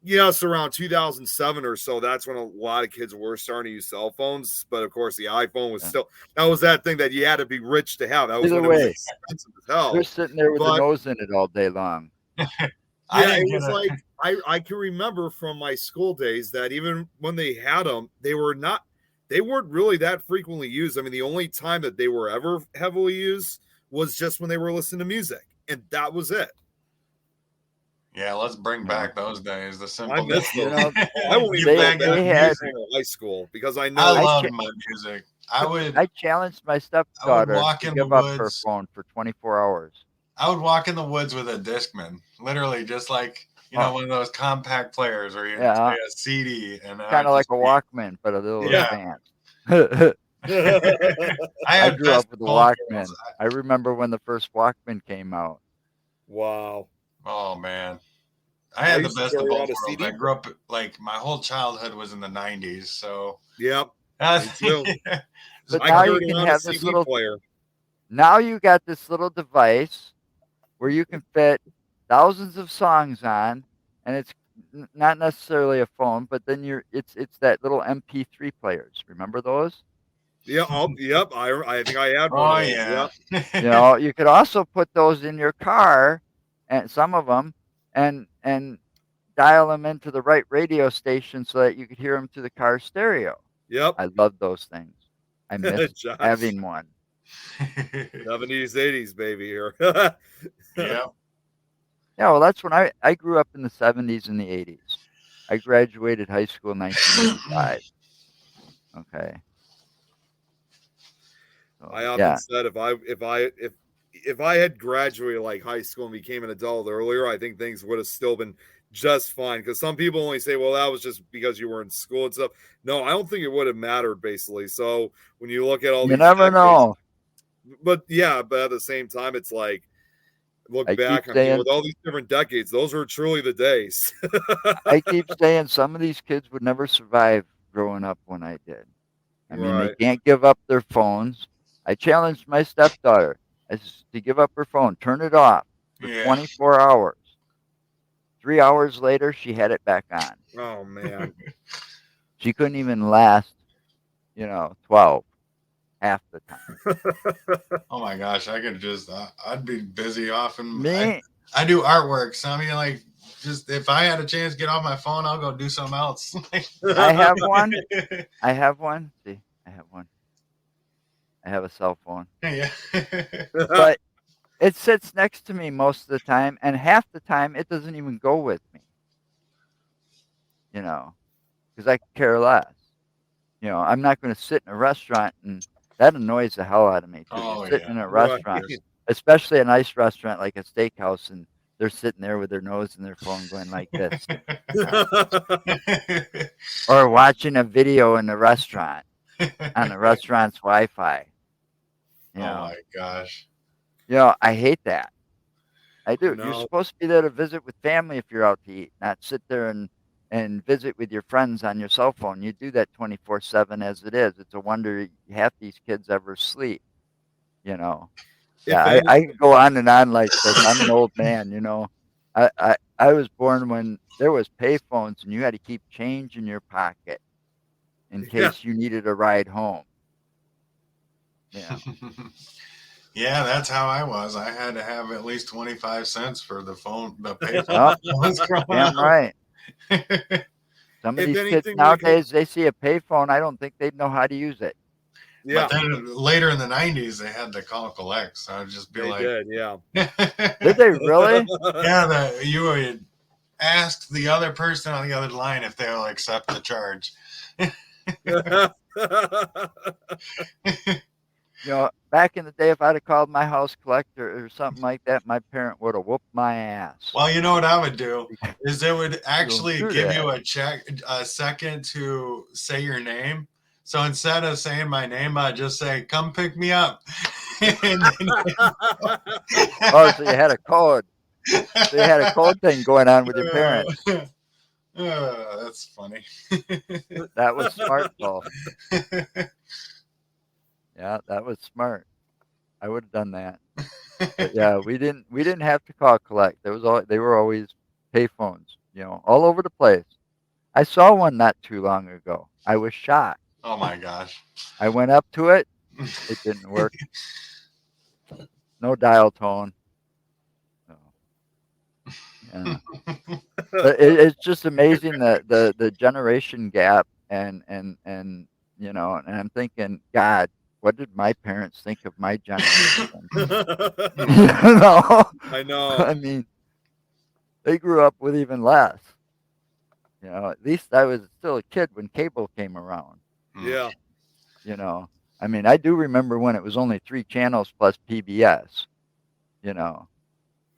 yes, around 2007 or so, that's when a lot of kids were starting to use cell phones. But of course, the iPhone was still, that was that thing that you had to be rich to have. That was when it was expensive as hell. They're sitting there with the nose in it all day long. It was like I can remember from my school days that even when they had them, they weren't really that frequently used. I mean, the only time that they were ever heavily used was just when they were listening to music, and that was it. Yeah, let's bring back those days. The simple. I miss them. I won't even go back to music in high school, because I know I love my music. I challenged my stepdaughter to give up her phone for 24 hours. I would walk in the woods with a Discman, literally just like, one of those compact players where you play a CD. And kind of like a Walkman, but a little advanced. I grew up with the Walkman. I remember when the first Walkman came out. Wow. Oh, man. I had the best of both worlds. I grew up, my whole childhood was in the 90s, so. Yep. Me too. But now you can have this little player. Now you got this little device where you can fit thousands of songs on, and it's not necessarily a phone, but then it's that little MP3 players. Remember those? Yeah. Oh, yep. I think I had one Oh of those. yeah. Yep. You could also put those in your car, and some of them, and dial them into the right radio station so that you could hear them through the car stereo. Yep. I love those things. I miss Josh. having one. 70s, 80s, baby here. Yeah. Yeah, well, that's when I grew up in the 70s and the 80s. I graduated high school in 1985. Okay. So, I often yeah. said if I had graduated like high school and became an adult earlier, I think things would have still been just fine. Because some people only say, "Well, that was just because you were in school and stuff." No, I don't think it would have mattered basically. So when you look at all You these never decades, know. but yeah, but at the same time, it's like look I keep back. I mean, saying with all these different decades, those were truly the days. I keep saying some of these kids would never survive growing up when I did. I mean, they Right. can't give up their phones. I challenged my stepdaughter to give up her phone, turn it off for Yeah. 24 hours. 3 hours later, she had it back on. Oh man. She couldn't even last, 12 half the time. Oh my gosh, I could just I'd be busy often. Me, I do artwork, so I mean, like, just if I had a chance to get off my phone, I'll go do something else. I have one. I have one. See, I have one. I have a cell phone. Yeah. But it sits next to me most of the time, and half the time it doesn't even go with me. Because I care less. I'm not going to sit in a restaurant, and that annoys the hell out of me too. Oh, You're sitting yeah. in a Right. restaurant, especially a nice restaurant like a steakhouse, and they're sitting there with their nose in their phone going like this, or watching a video in the restaurant on the restaurant's Wi-Fi. Oh my gosh. I hate that. I do. You're No. supposed to be there to visit with family if you're out to eat, not sit there and visit with your friends on your cell phone. You do that 24/7 as it is. It's a wonder half these kids ever sleep. Yeah, I can go on and on like this. I'm an old man. I was born when there was payphones and you had to keep change in your pocket in case you needed a ride home. Yeah, that's how I was. I had to have at least 25 cents for the pay Oh, phone. damn right. Some of these kids nowadays, they see a payphone. I don't think they'd know how to use it. Yeah. But then later in the 90s, they had the call collect. So I'd just be like, did, yeah. Did they really? Yeah, you would ask the other person on the other line if they'll accept the charge. Back in the day, if I'd have called my house collector or something like that, my parent would have whooped my ass. Well, you know what I would do is it would actually give you a second to say your name. So instead of saying my name, I'd just say, "Come pick me up." Oh, so you had a code. So you had a code thing going on with your parents. That's funny. That was smart, though. Yeah, that was smart. I would have done that. But yeah, we didn't have to call collect. They were always payphones, all over the place. I saw one not too long ago. I was shocked. Oh my gosh. I went up to it. It didn't work. No dial tone. So, yeah. But it's just amazing the generation gap and I'm thinking, God, what did my parents think of my generation? I know. I mean, they grew up with even less. At least I was still a kid when cable came around. Yeah. I mean, I do remember when it was only 3 channels plus PBS,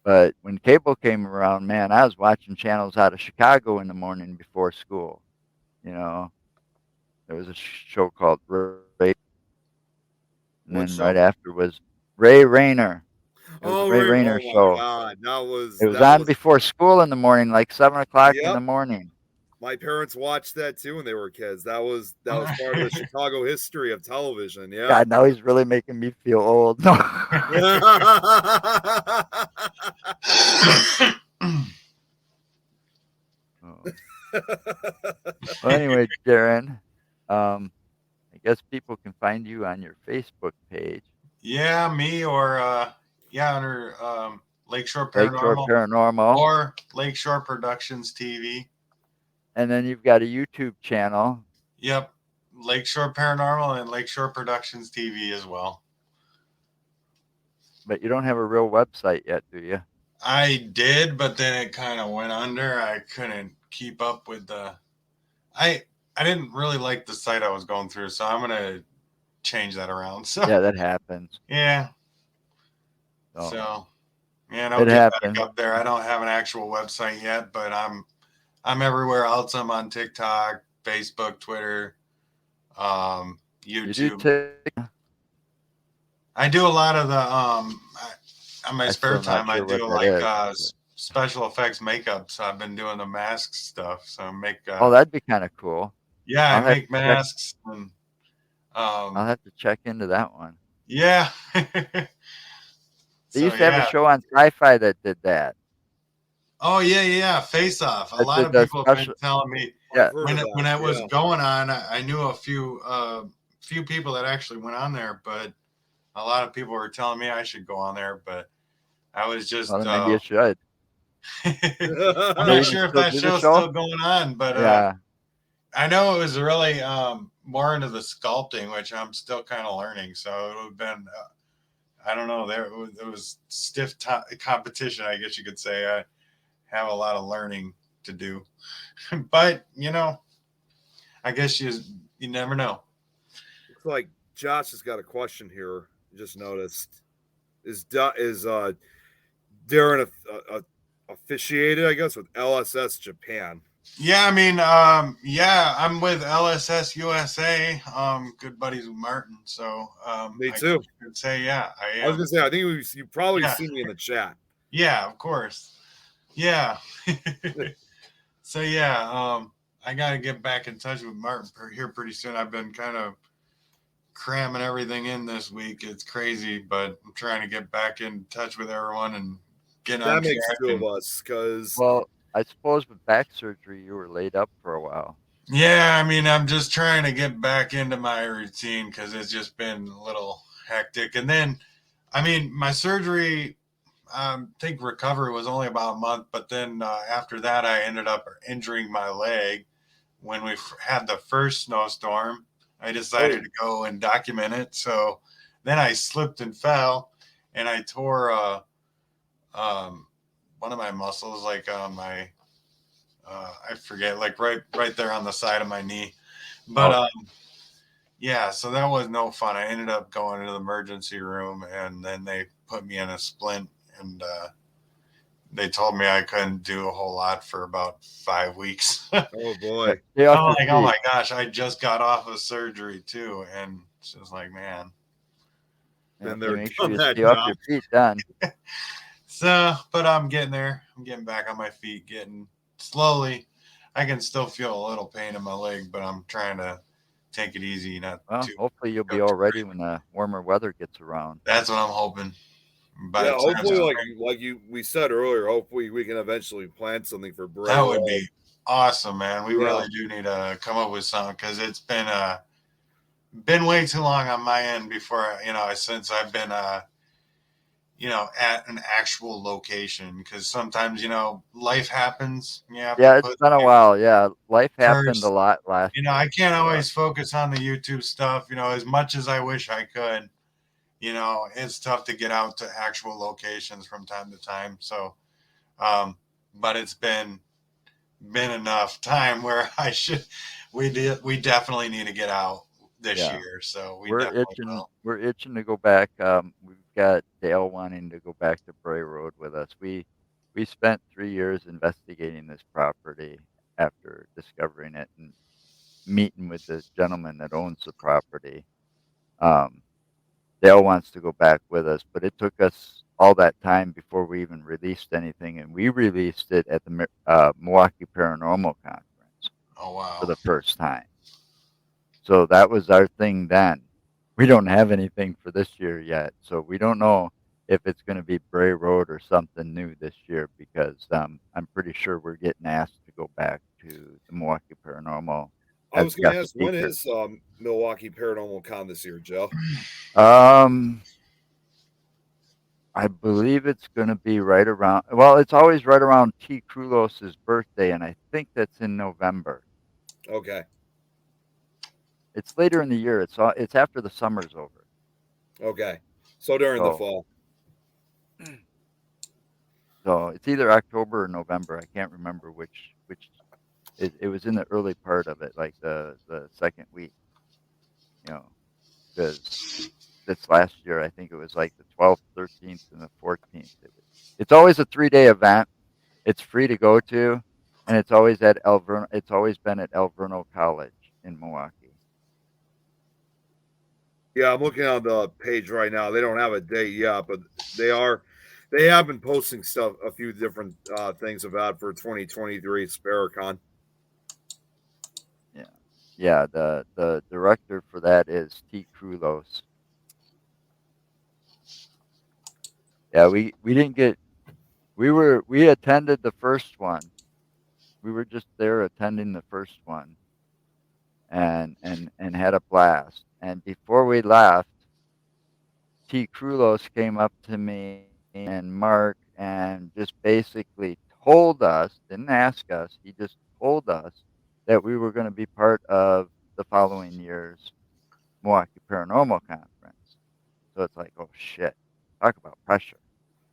But when cable came around, man, I was watching channels out of Chicago in the morning before school. There was a show called Ray, and then right after was Ray Rayner. It was the Ray Rayner show. God, it was on before school in the morning, like 7:00 in the morning. My parents watched that too when they were kids. That was part of the Chicago history of television. Yeah. God, now he's really making me feel old. No. Well, anyway, Darren, I guess people can find you on your Facebook page, Yeah, me or under Lakeshore Lakeshore Paranormal Paranormal, or Lakeshore Productions TV. and then you've got a YouTube channel. Yep, Lakeshore Paranormal and Lakeshore Productions TV as well. But you don't have a real website yet, do you? I did, but then it kind of went under. I couldn't keep up with the. I didn't really like the site I was going through, so I'm gonna change that around. So Yeah, that happens. yeah. So So yeah, it I'll get happens. back up there. I don't have an actual website yet, but I'm everywhere else. I'm on TikTok, Facebook, Twitter, YouTube. You do TikTok? I do a lot of the on my I'm spare still not time. I sure do what that like is. special effects makeup. So I've been doing the mask stuff. So I make. Oh, that'd be kind of cool. Yeah, I'll I have make to check. masks and. I'll have to check into that one. Yeah. They So used to have a yeah. show on Sci-Fi that did that. Oh yeah. Face Off. A That lot did of the people have been special. telling me Yeah, I've heard when of it that. was Yeah. going on. I knew a few people that actually went on there, but a lot of people were telling me I should go on there, but I was just well, then maybe you should. I'm They not even sure if still that do the show's show? still going on, but Yeah. I know it was really more into the sculpting, which I'm still kind of learning. So it would have been I don't know, it was stiff competition, I guess you could say. I have a lot of learning to do, but I guess you never know. Looks like Josh has got a question here. Just noticed. Is Darren officiated? I guess with LSS Japan. Yeah, I mean, I'm with LSS USA. Good buddies with Martin, so Me too. I could say yeah, I am. I was gonna say I think you probably Yeah. see me in the chat. Yeah, of course. Yeah. So yeah, I got to get back in touch with Martin here pretty soon. I've been kind of cramming everything in this week. It's crazy, but I'm trying to get back in touch with everyone and get on That makes track. two of us because Well, I suppose with back surgery, you were laid up for a while. Yeah, I mean, I'm just trying to get back into my routine because it's just been a little hectic. And then, I mean, my surgery, I think recovery was only about a month, but then after that, I ended up injuring my leg when we had the first snowstorm. I decided to go and document it. So then I slipped and fell, and I tore one of my muscles, like my I forget, like right there on the side of my knee. But yeah, so that was no fun. I ended up going into the emergency room, and then they put me in a splint, and they told me I couldn't do a whole lot for about 5 weeks. oh boy, I'm like, oh my gosh, I just got off of surgery too, and it's just like, man. Then Yeah, they're make sure you that stay off your feet, then. So, but I'm getting there. I'm getting back on my feet, getting slowly. I can still feel a little pain in my leg, but I'm trying to take it easy, not Well, too. hopefully you'll be all ready when the warmer weather gets around. That's what I'm hoping. Yeah, hopefully, we said earlier, hopefully we can eventually plan something for Bray. That would be awesome, man. We really do need to come up with something because it's been way too long on my end before since I've been at an actual location, because sometimes life happens. Yeah, it's been a while. Yeah, life happened a lot last year. I can't always focus on the YouTube stuff, as much as I wish I could. It's tough to get out to actual locations from time to time. So but it's been enough time where we definitely need to get out this year. So we're itching to go back. We've got Dale wanting to go back to Bray Road with us. We spent 3 years investigating this property after discovering it and meeting with the gentleman that owns the property. Dale wants to go back with us, but it took us all that time before we even released anything, and we released it at the Milwaukee Paranormal Conference. Oh, wow. For the first time. So that was our thing then. We don't have anything for this year yet, so we don't know if it's going to be Bray Road or something new this year, because I'm pretty sure we're getting asked to go back to the Milwaukee Paranormal I as was going to guest ask, when speaker. is Milwaukee Paranormal Con this year, Joe? Um, I believe it's going to be right around. Well, it's always right around T. Krulos's birthday, and I think that's in November. Okay. It's later in the year. It's after the summer's over. Okay. So during the So fall. so it's either October or November. I can't remember which. It was in the early part of it, like the second week. You know, because this last year I think it was like the 12th, 13th, and the 14th. It's always a 3-day event. It's free to go to, and it's always at It's always been at El Verno College in Milwaukee. Yeah, I'm looking on the page right now. They don't have a date yet, but they have been posting stuff, a few different things about for 2023 Sparacon. Yeah, yeah. The director for that is T. Krulos. Yeah, we didn't get. We attended the first one. We were just there attending the first one, and had a blast. And before we left, T. Krulos came up to me and Mark and just basically told us, didn't ask us, he just told us that we were going to be part of the following year's Milwaukee Paranormal Conference. So it's like, oh shit, talk about pressure,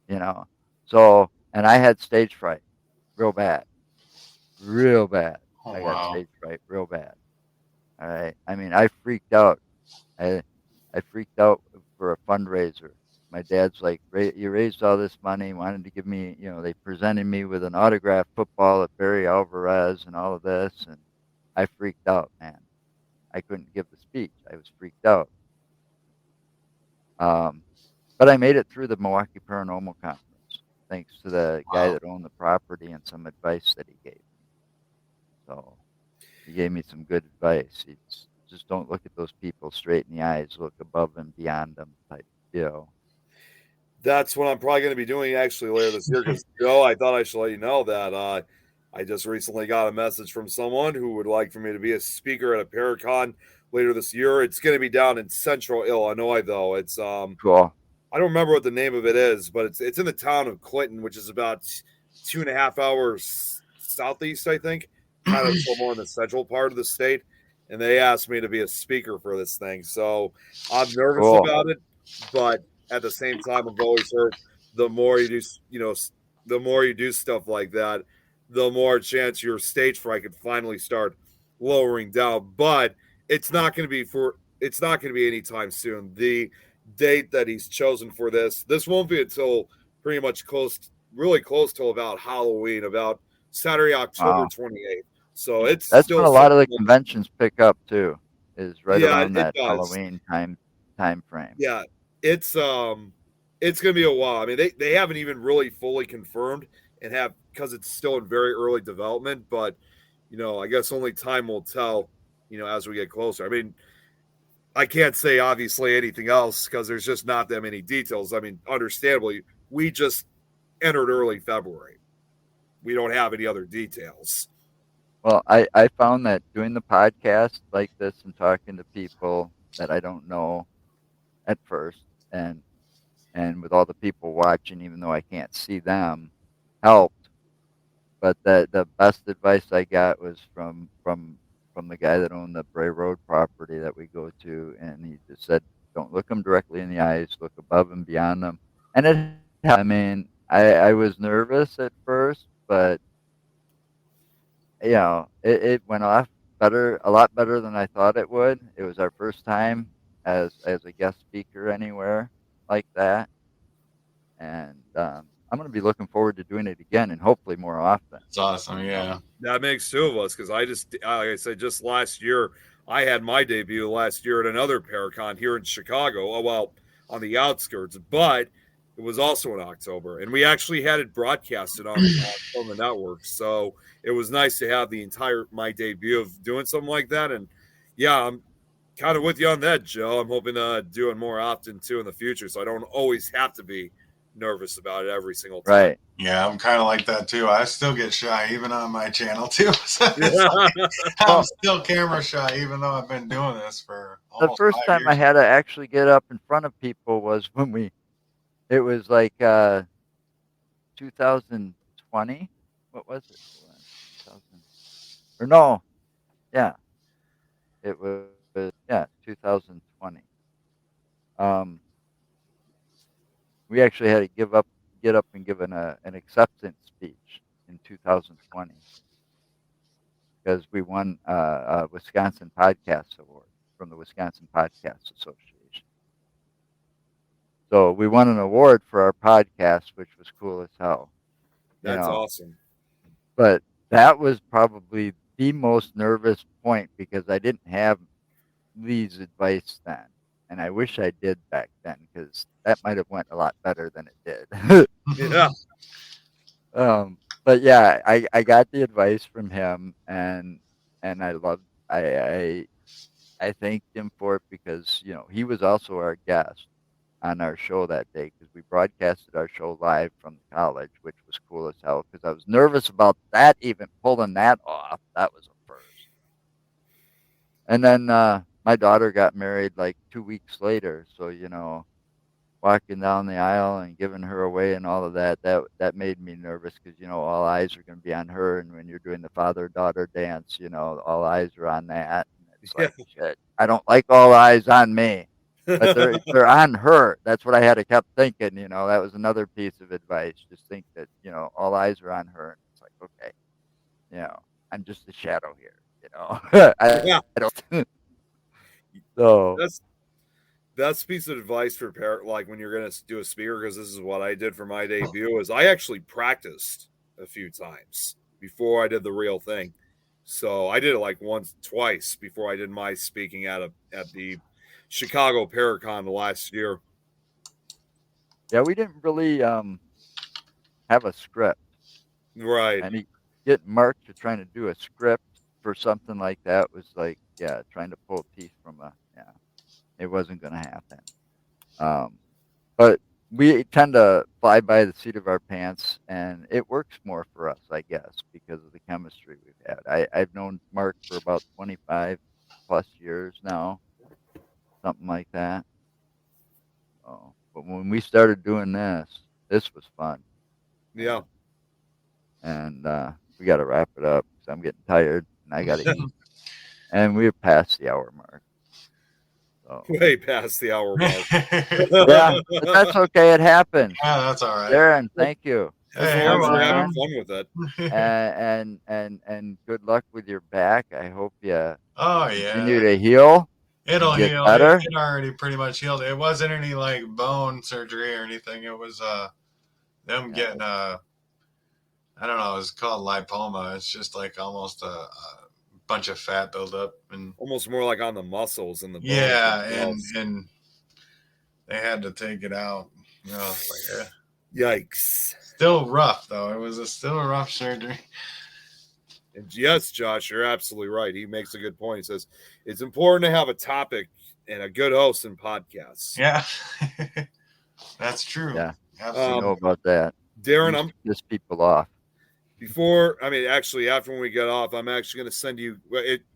you know? So, and I had stage fright real bad, real bad. Oh, I got wow. stage fright real bad. All right. I mean, I freaked out. I I freaked out for a fundraiser. My dad's like, you raised all this money, wanted to give me, they presented me with an autographed football at Barry Alvarez and all of this, and I freaked out, man. I couldn't give the speech. I was freaked out. Um, but I made it through the Milwaukee Paranormal Conference, thanks to the guy Wow. that owned the property and some advice that he gave me. So he gave me some good advice. It's just don't look at those people straight in the eyes. Look above and beyond them, type. That's what I'm probably going to be doing actually later this year. Because Joe, I thought I should let you know that I just recently got a message from someone who would like for me to be a speaker at a Paracon later this year. It's going to be down in Central Illinois, though. It's Cool. I don't remember what the name of it is, but it's in the town of Clinton, which is about 2.5 hours southeast, I think, kind of somewhere in the central part of the state. And they asked me to be a speaker for this thing, so I'm nervous Cool. about it, but at the same time, I've always heard the more you do, the more you do stuff like that, the more chance your stage fright could finally start lowering down. But it's not going to be anytime soon. The date that he's chosen for this won't be until pretty much really close to about Halloween, about Saturday, October Wow. 28th. So it's That's still when a lot of the something. conventions pick up too, is right Yeah, around it that does. Halloween time frame. Yeah, it's it's gonna be a while. I mean, they haven't even really fully confirmed and have because it's still in very early development, but I guess only time will tell, as we get closer. I mean, I can't say obviously anything else because there's just not that many details. I mean, understandably, we just entered early February. We don't have any other details. Well, I found that doing the podcast like this and talking to people that I don't know at first, and with all the people watching, even though I can't see them, helped. But the best advice I got was from the guy that owned the Bray Road property that we go to, and he just said, "Don't look them directly in the eyes. Look above and beyond them." And it helped. I mean, I was nervous at first, but it went off a lot better than I thought it would. It was our first time as a guest speaker anywhere like that, and I'm going to be looking forward to doing it again and hopefully more often. It's awesome. Yeah. That makes two of us because like I said, just last year, I had my debut last year at another Paracon here in Chicago. Oh, well, on the outskirts, but it was also in October, and we actually had it broadcasted on the network. So it was nice to have my debut of doing something like that. And yeah, I'm kind of with you on that, Joe. I'm hoping to do it more often too in the future, so I don't always have to be nervous about it every single time. Right. Yeah, I'm kind of like that too. I still get shy, even on my channel too. So I'm Well, still camera shy, even though I've been doing this for the almost first 5 time I years. had to actually get up in front of people was when it was like 2020. What was it? Hold on, 2000, or no, yeah, it was, yeah, 2020. Um, we actually had to get up and give an acceptance speech in 2020 because we won a Wisconsin Podcast Award from the Wisconsin Podcast Association. So we won an award for our podcast, which was cool as hell. That's awesome. But that was probably the most nervous point because I didn't have Lee's advice then, and I wish I did back then because that might have went a lot better than it did. Yeah. But yeah, I got the advice from him, and I loved I thanked him for it because he was also our guest on our show that day because we broadcasted our show live from the college, which was cool as hell because I was nervous about that, even pulling that off. That was a first. And then my daughter got married like 2 weeks later, so walking down the aisle and giving her away and all of that made me nervous because all eyes are going to be on her, and when you're doing the father-daughter dance, all eyes are on that. And it's like, shit, I don't like all eyes on me, but they're on her. That's what I had to kept thinking. That was another piece of advice. Just think that all eyes are on her, and it's like, okay, I'm just a shadow here. Yeah. I don't. So That's a piece of advice for like when you're going to do a speaker, because this is what I did for my debut. Is I actually practiced a few times before I did the real thing. So I did it like twice before I did my speaking at the Chicago Paracon last year. yeah, we didn't really have a script. Right. And getting Mark to trying to do a script for something like that was like, yeah, trying to pull teeth from it wasn't going to happen. But we tend to fly by the seat of our pants, and it works more for us, I guess, because of the chemistry we've had. I've known Mark for about 25 plus years now, something like that. Oh, but when we started doing this was fun. Yeah. And we got to wrap it up because I'm getting tired and I got to eat. And we're past the hour mark. So. Way past the hour mark. Yeah, but that's okay. It happens. Yeah, that's all right. Darren, thank you. As long as you're having fun with it. And good luck with your back. I hope you continue yeah. to heal. It'll get heal. Better. It already pretty much healed. It wasn't any like bone surgery or anything. It was them getting I don't know, it's called lipoma. It's just like almost a bunch of fat buildup and almost more like on the muscles and the bones. Yeah, and they had to take it out. Yikes. Still rough though. It was still a rough surgery. And yes, Josh, you're absolutely right. He makes a good point. He says it's important to have a topic and a good host in podcasts. Yeah. That's true. Yeah. I know about that. Darren, I'm piss people off. After when we get off, I'm actually going to send you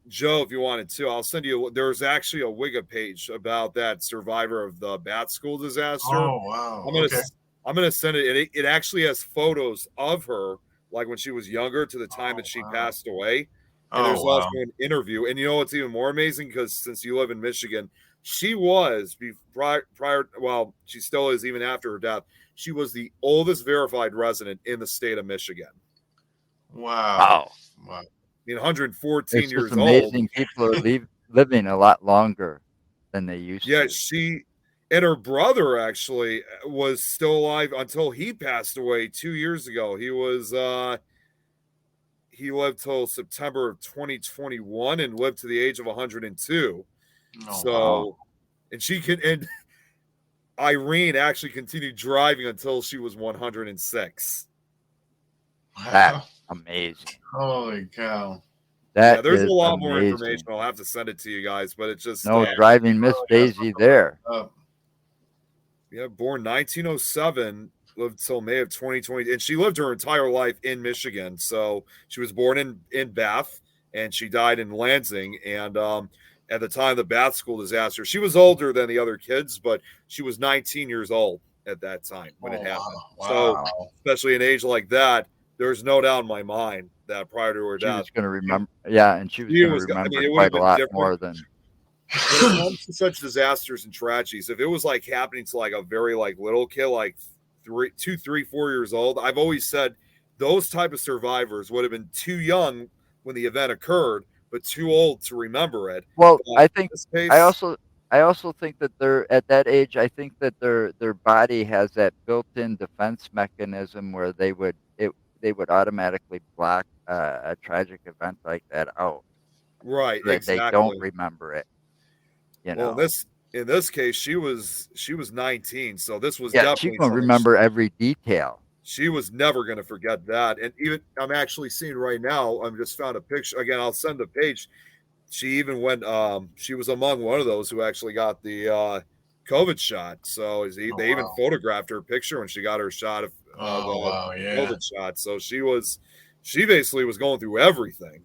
Joe, if you wanted to, I'll send you. There's actually a Wigga page about that survivor of the bat school disaster. Oh, wow. I'm going to send it. It actually has photos of her, like when she was younger to the time that she passed away. And there's also an interview. And you know what's even more amazing? Because since you live in Michigan, she was she still is even after her death. She was the oldest verified resident in the state of Michigan. Wow. I mean, 114 it's years amazing. old. People are living a lot longer than they used to. Yeah, she and her brother actually was still alive until he passed away 2 years ago. He lived till September of 2021 and lived to the age of 102. And Irene actually continued driving until she was 106. That's amazing. Holy cow. There's a lot amazing. more information. I'll have to send it to you guys, but it's just driving Miss Daisy there. Yeah, born 1907. lived till May of 2020, and she lived her entire life in Michigan. So she was born in Bath, and she died in Lansing. And at the time of the Bath school disaster, she was older than the other kids, but she was 19 years old at that time when it happened. Wow. So, especially an age like that, there's no doubt in my mind that prior to her She death, was going to remember. Yeah, and she was she going to was. I remember mean, it would have quite a been lot different more than. when it comes to such disasters and tragedies. If it was like happening to like a very like little kid, like 4 years old, I've always said those type of survivors would have been too young when the event occurred, but too old to remember it. Well, But I in think this I case, also think that they're at that age. I think that their body has that built-in defense mechanism where they would automatically block a tragic event like that out, right, so that they don't exactly. remember it. You Well, know. in this case, she was 19, so this was Yeah, she's definitely gonna something remember every detail. she was never going to forget that. And even I'm actually seeing right now, I'm just found a picture again. I'll send the page. She even went. She was among one of those who actually got the COVID shot. So they even photographed her picture when she got her shot of COVID shot. So she basically was going through everything.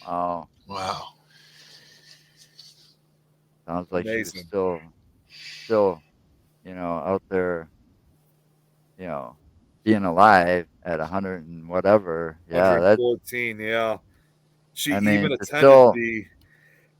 Oh, Wow. sounds like Amazing. she was still, out there, being alive at 100 and whatever. Yeah, 114. Yeah, she I even mean, attended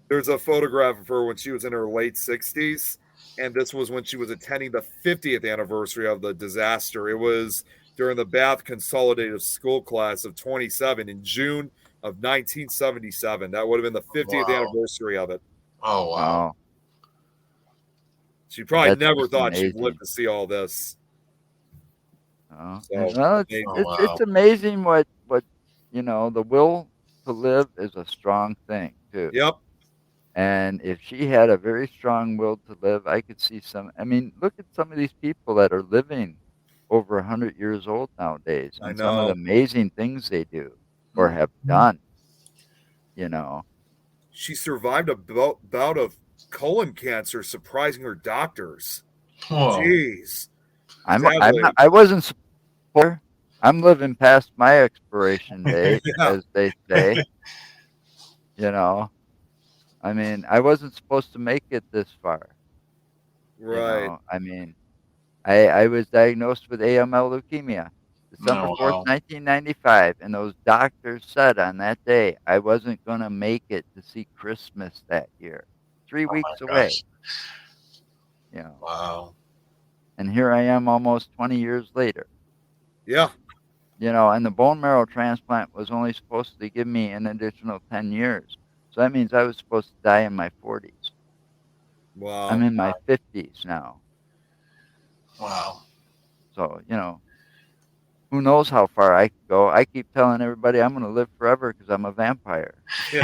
There's a photograph of her when she was in her late 60s, and this was when she was attending the 50th anniversary of the disaster. It was during the Bath Consolidated School Class of 27 in June of 1977. That would have been the 50th anniversary of it. Oh, wow. wow, She probably that's never just thought she'd live amazing. to see all this. So, Well, amazing. it's amazing what the will to live is a strong thing too. Yep. And if she had a very strong will to live, I could see some. I mean, look at some of these people that are living over 100 years old nowadays, I and some of the know. amazing things they do or have done. You know, She survived a bout of colon cancer, surprising her doctors. Whoa. Jeez. I'm not, Sadly. I wasn't supposed. I'm living past my expiration date, Yeah. as they say. You know, I mean, I wasn't supposed to make it this far. Right. I mean, I was diagnosed with AML leukemia December Oh, 4th, wow. 1995, and those doctors said on that day I wasn't going to make it to see Christmas that year. 3 Oh, weeks my away, gosh. Wow. and here I am almost 20 years later. Yeah. And the bone marrow transplant was only supposed to give me an additional 10 years. So that means I was supposed to die in my 40s. Wow. I'm in my 50s now. Wow. So, who knows how far I could go. I keep telling everybody I'm going to live forever because I'm a vampire. Hey,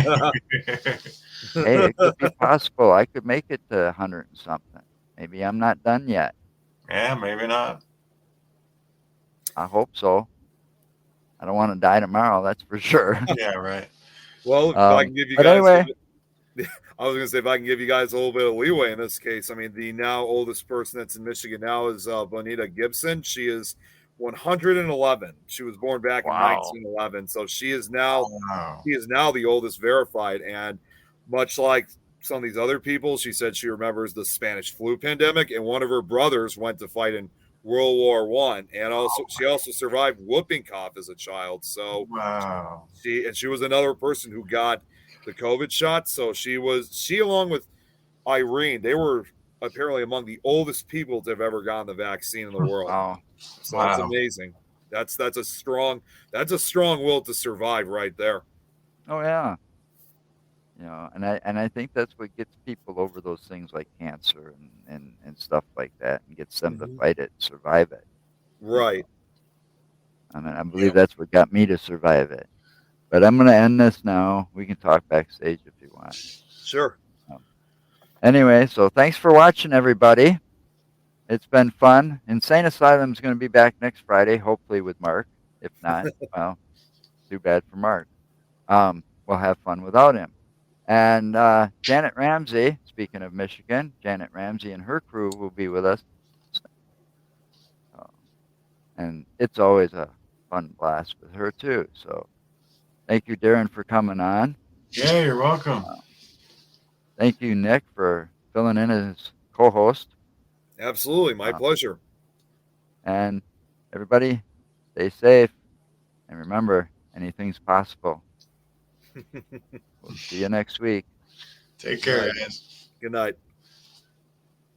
it could be possible. I could make it to 100 and something. Maybe I'm not done yet. Yeah, maybe not. I hope so. I don't want to die tomorrow, that's for sure. Yeah, right. Well, if I can give you But guys, anyway, I was going to say, if I can give you guys a little bit of leeway in this case, I mean, the now oldest person that's in Michigan now is Bonita Gibson. She is 111. She was born back in wow. 1911, so she is now Wow. the oldest verified. And much like some of these other people, she said she remembers the Spanish flu pandemic, and one of her brothers went to fight in World War One, and she also survived whooping cough as a child. So Wow. she was another person who got the COVID shot. So she along with Irene, they were apparently among the oldest people to have ever gotten the vaccine in the world. Wow. So that's amazing. That's a strong will to survive right there. Oh yeah. And I think that's what gets people over those things like cancer and stuff like that, and gets them to fight it, survive it. Right. I mean, I believe that's what got me to survive it. But I'm going to end this now. We can talk backstage if you want. Sure. Anyway, so thanks for watching, everybody. It's been fun. Insane Asylum is going to be back next Friday, hopefully with Mark. If not, well, too bad for Mark. We'll have fun without him. And Janet Ramsey, speaking of Michigan, Janet Ramsey and her crew will be with us. and it's always a fun blast with her too. So thank you, Darren, for coming on. Yeah, you're welcome. Thank you, Nick, for filling in as co-host. Absolutely, my pleasure. And everybody, stay safe, and remember, anything's possible. We'll see you next week. Take care, guys. Good night.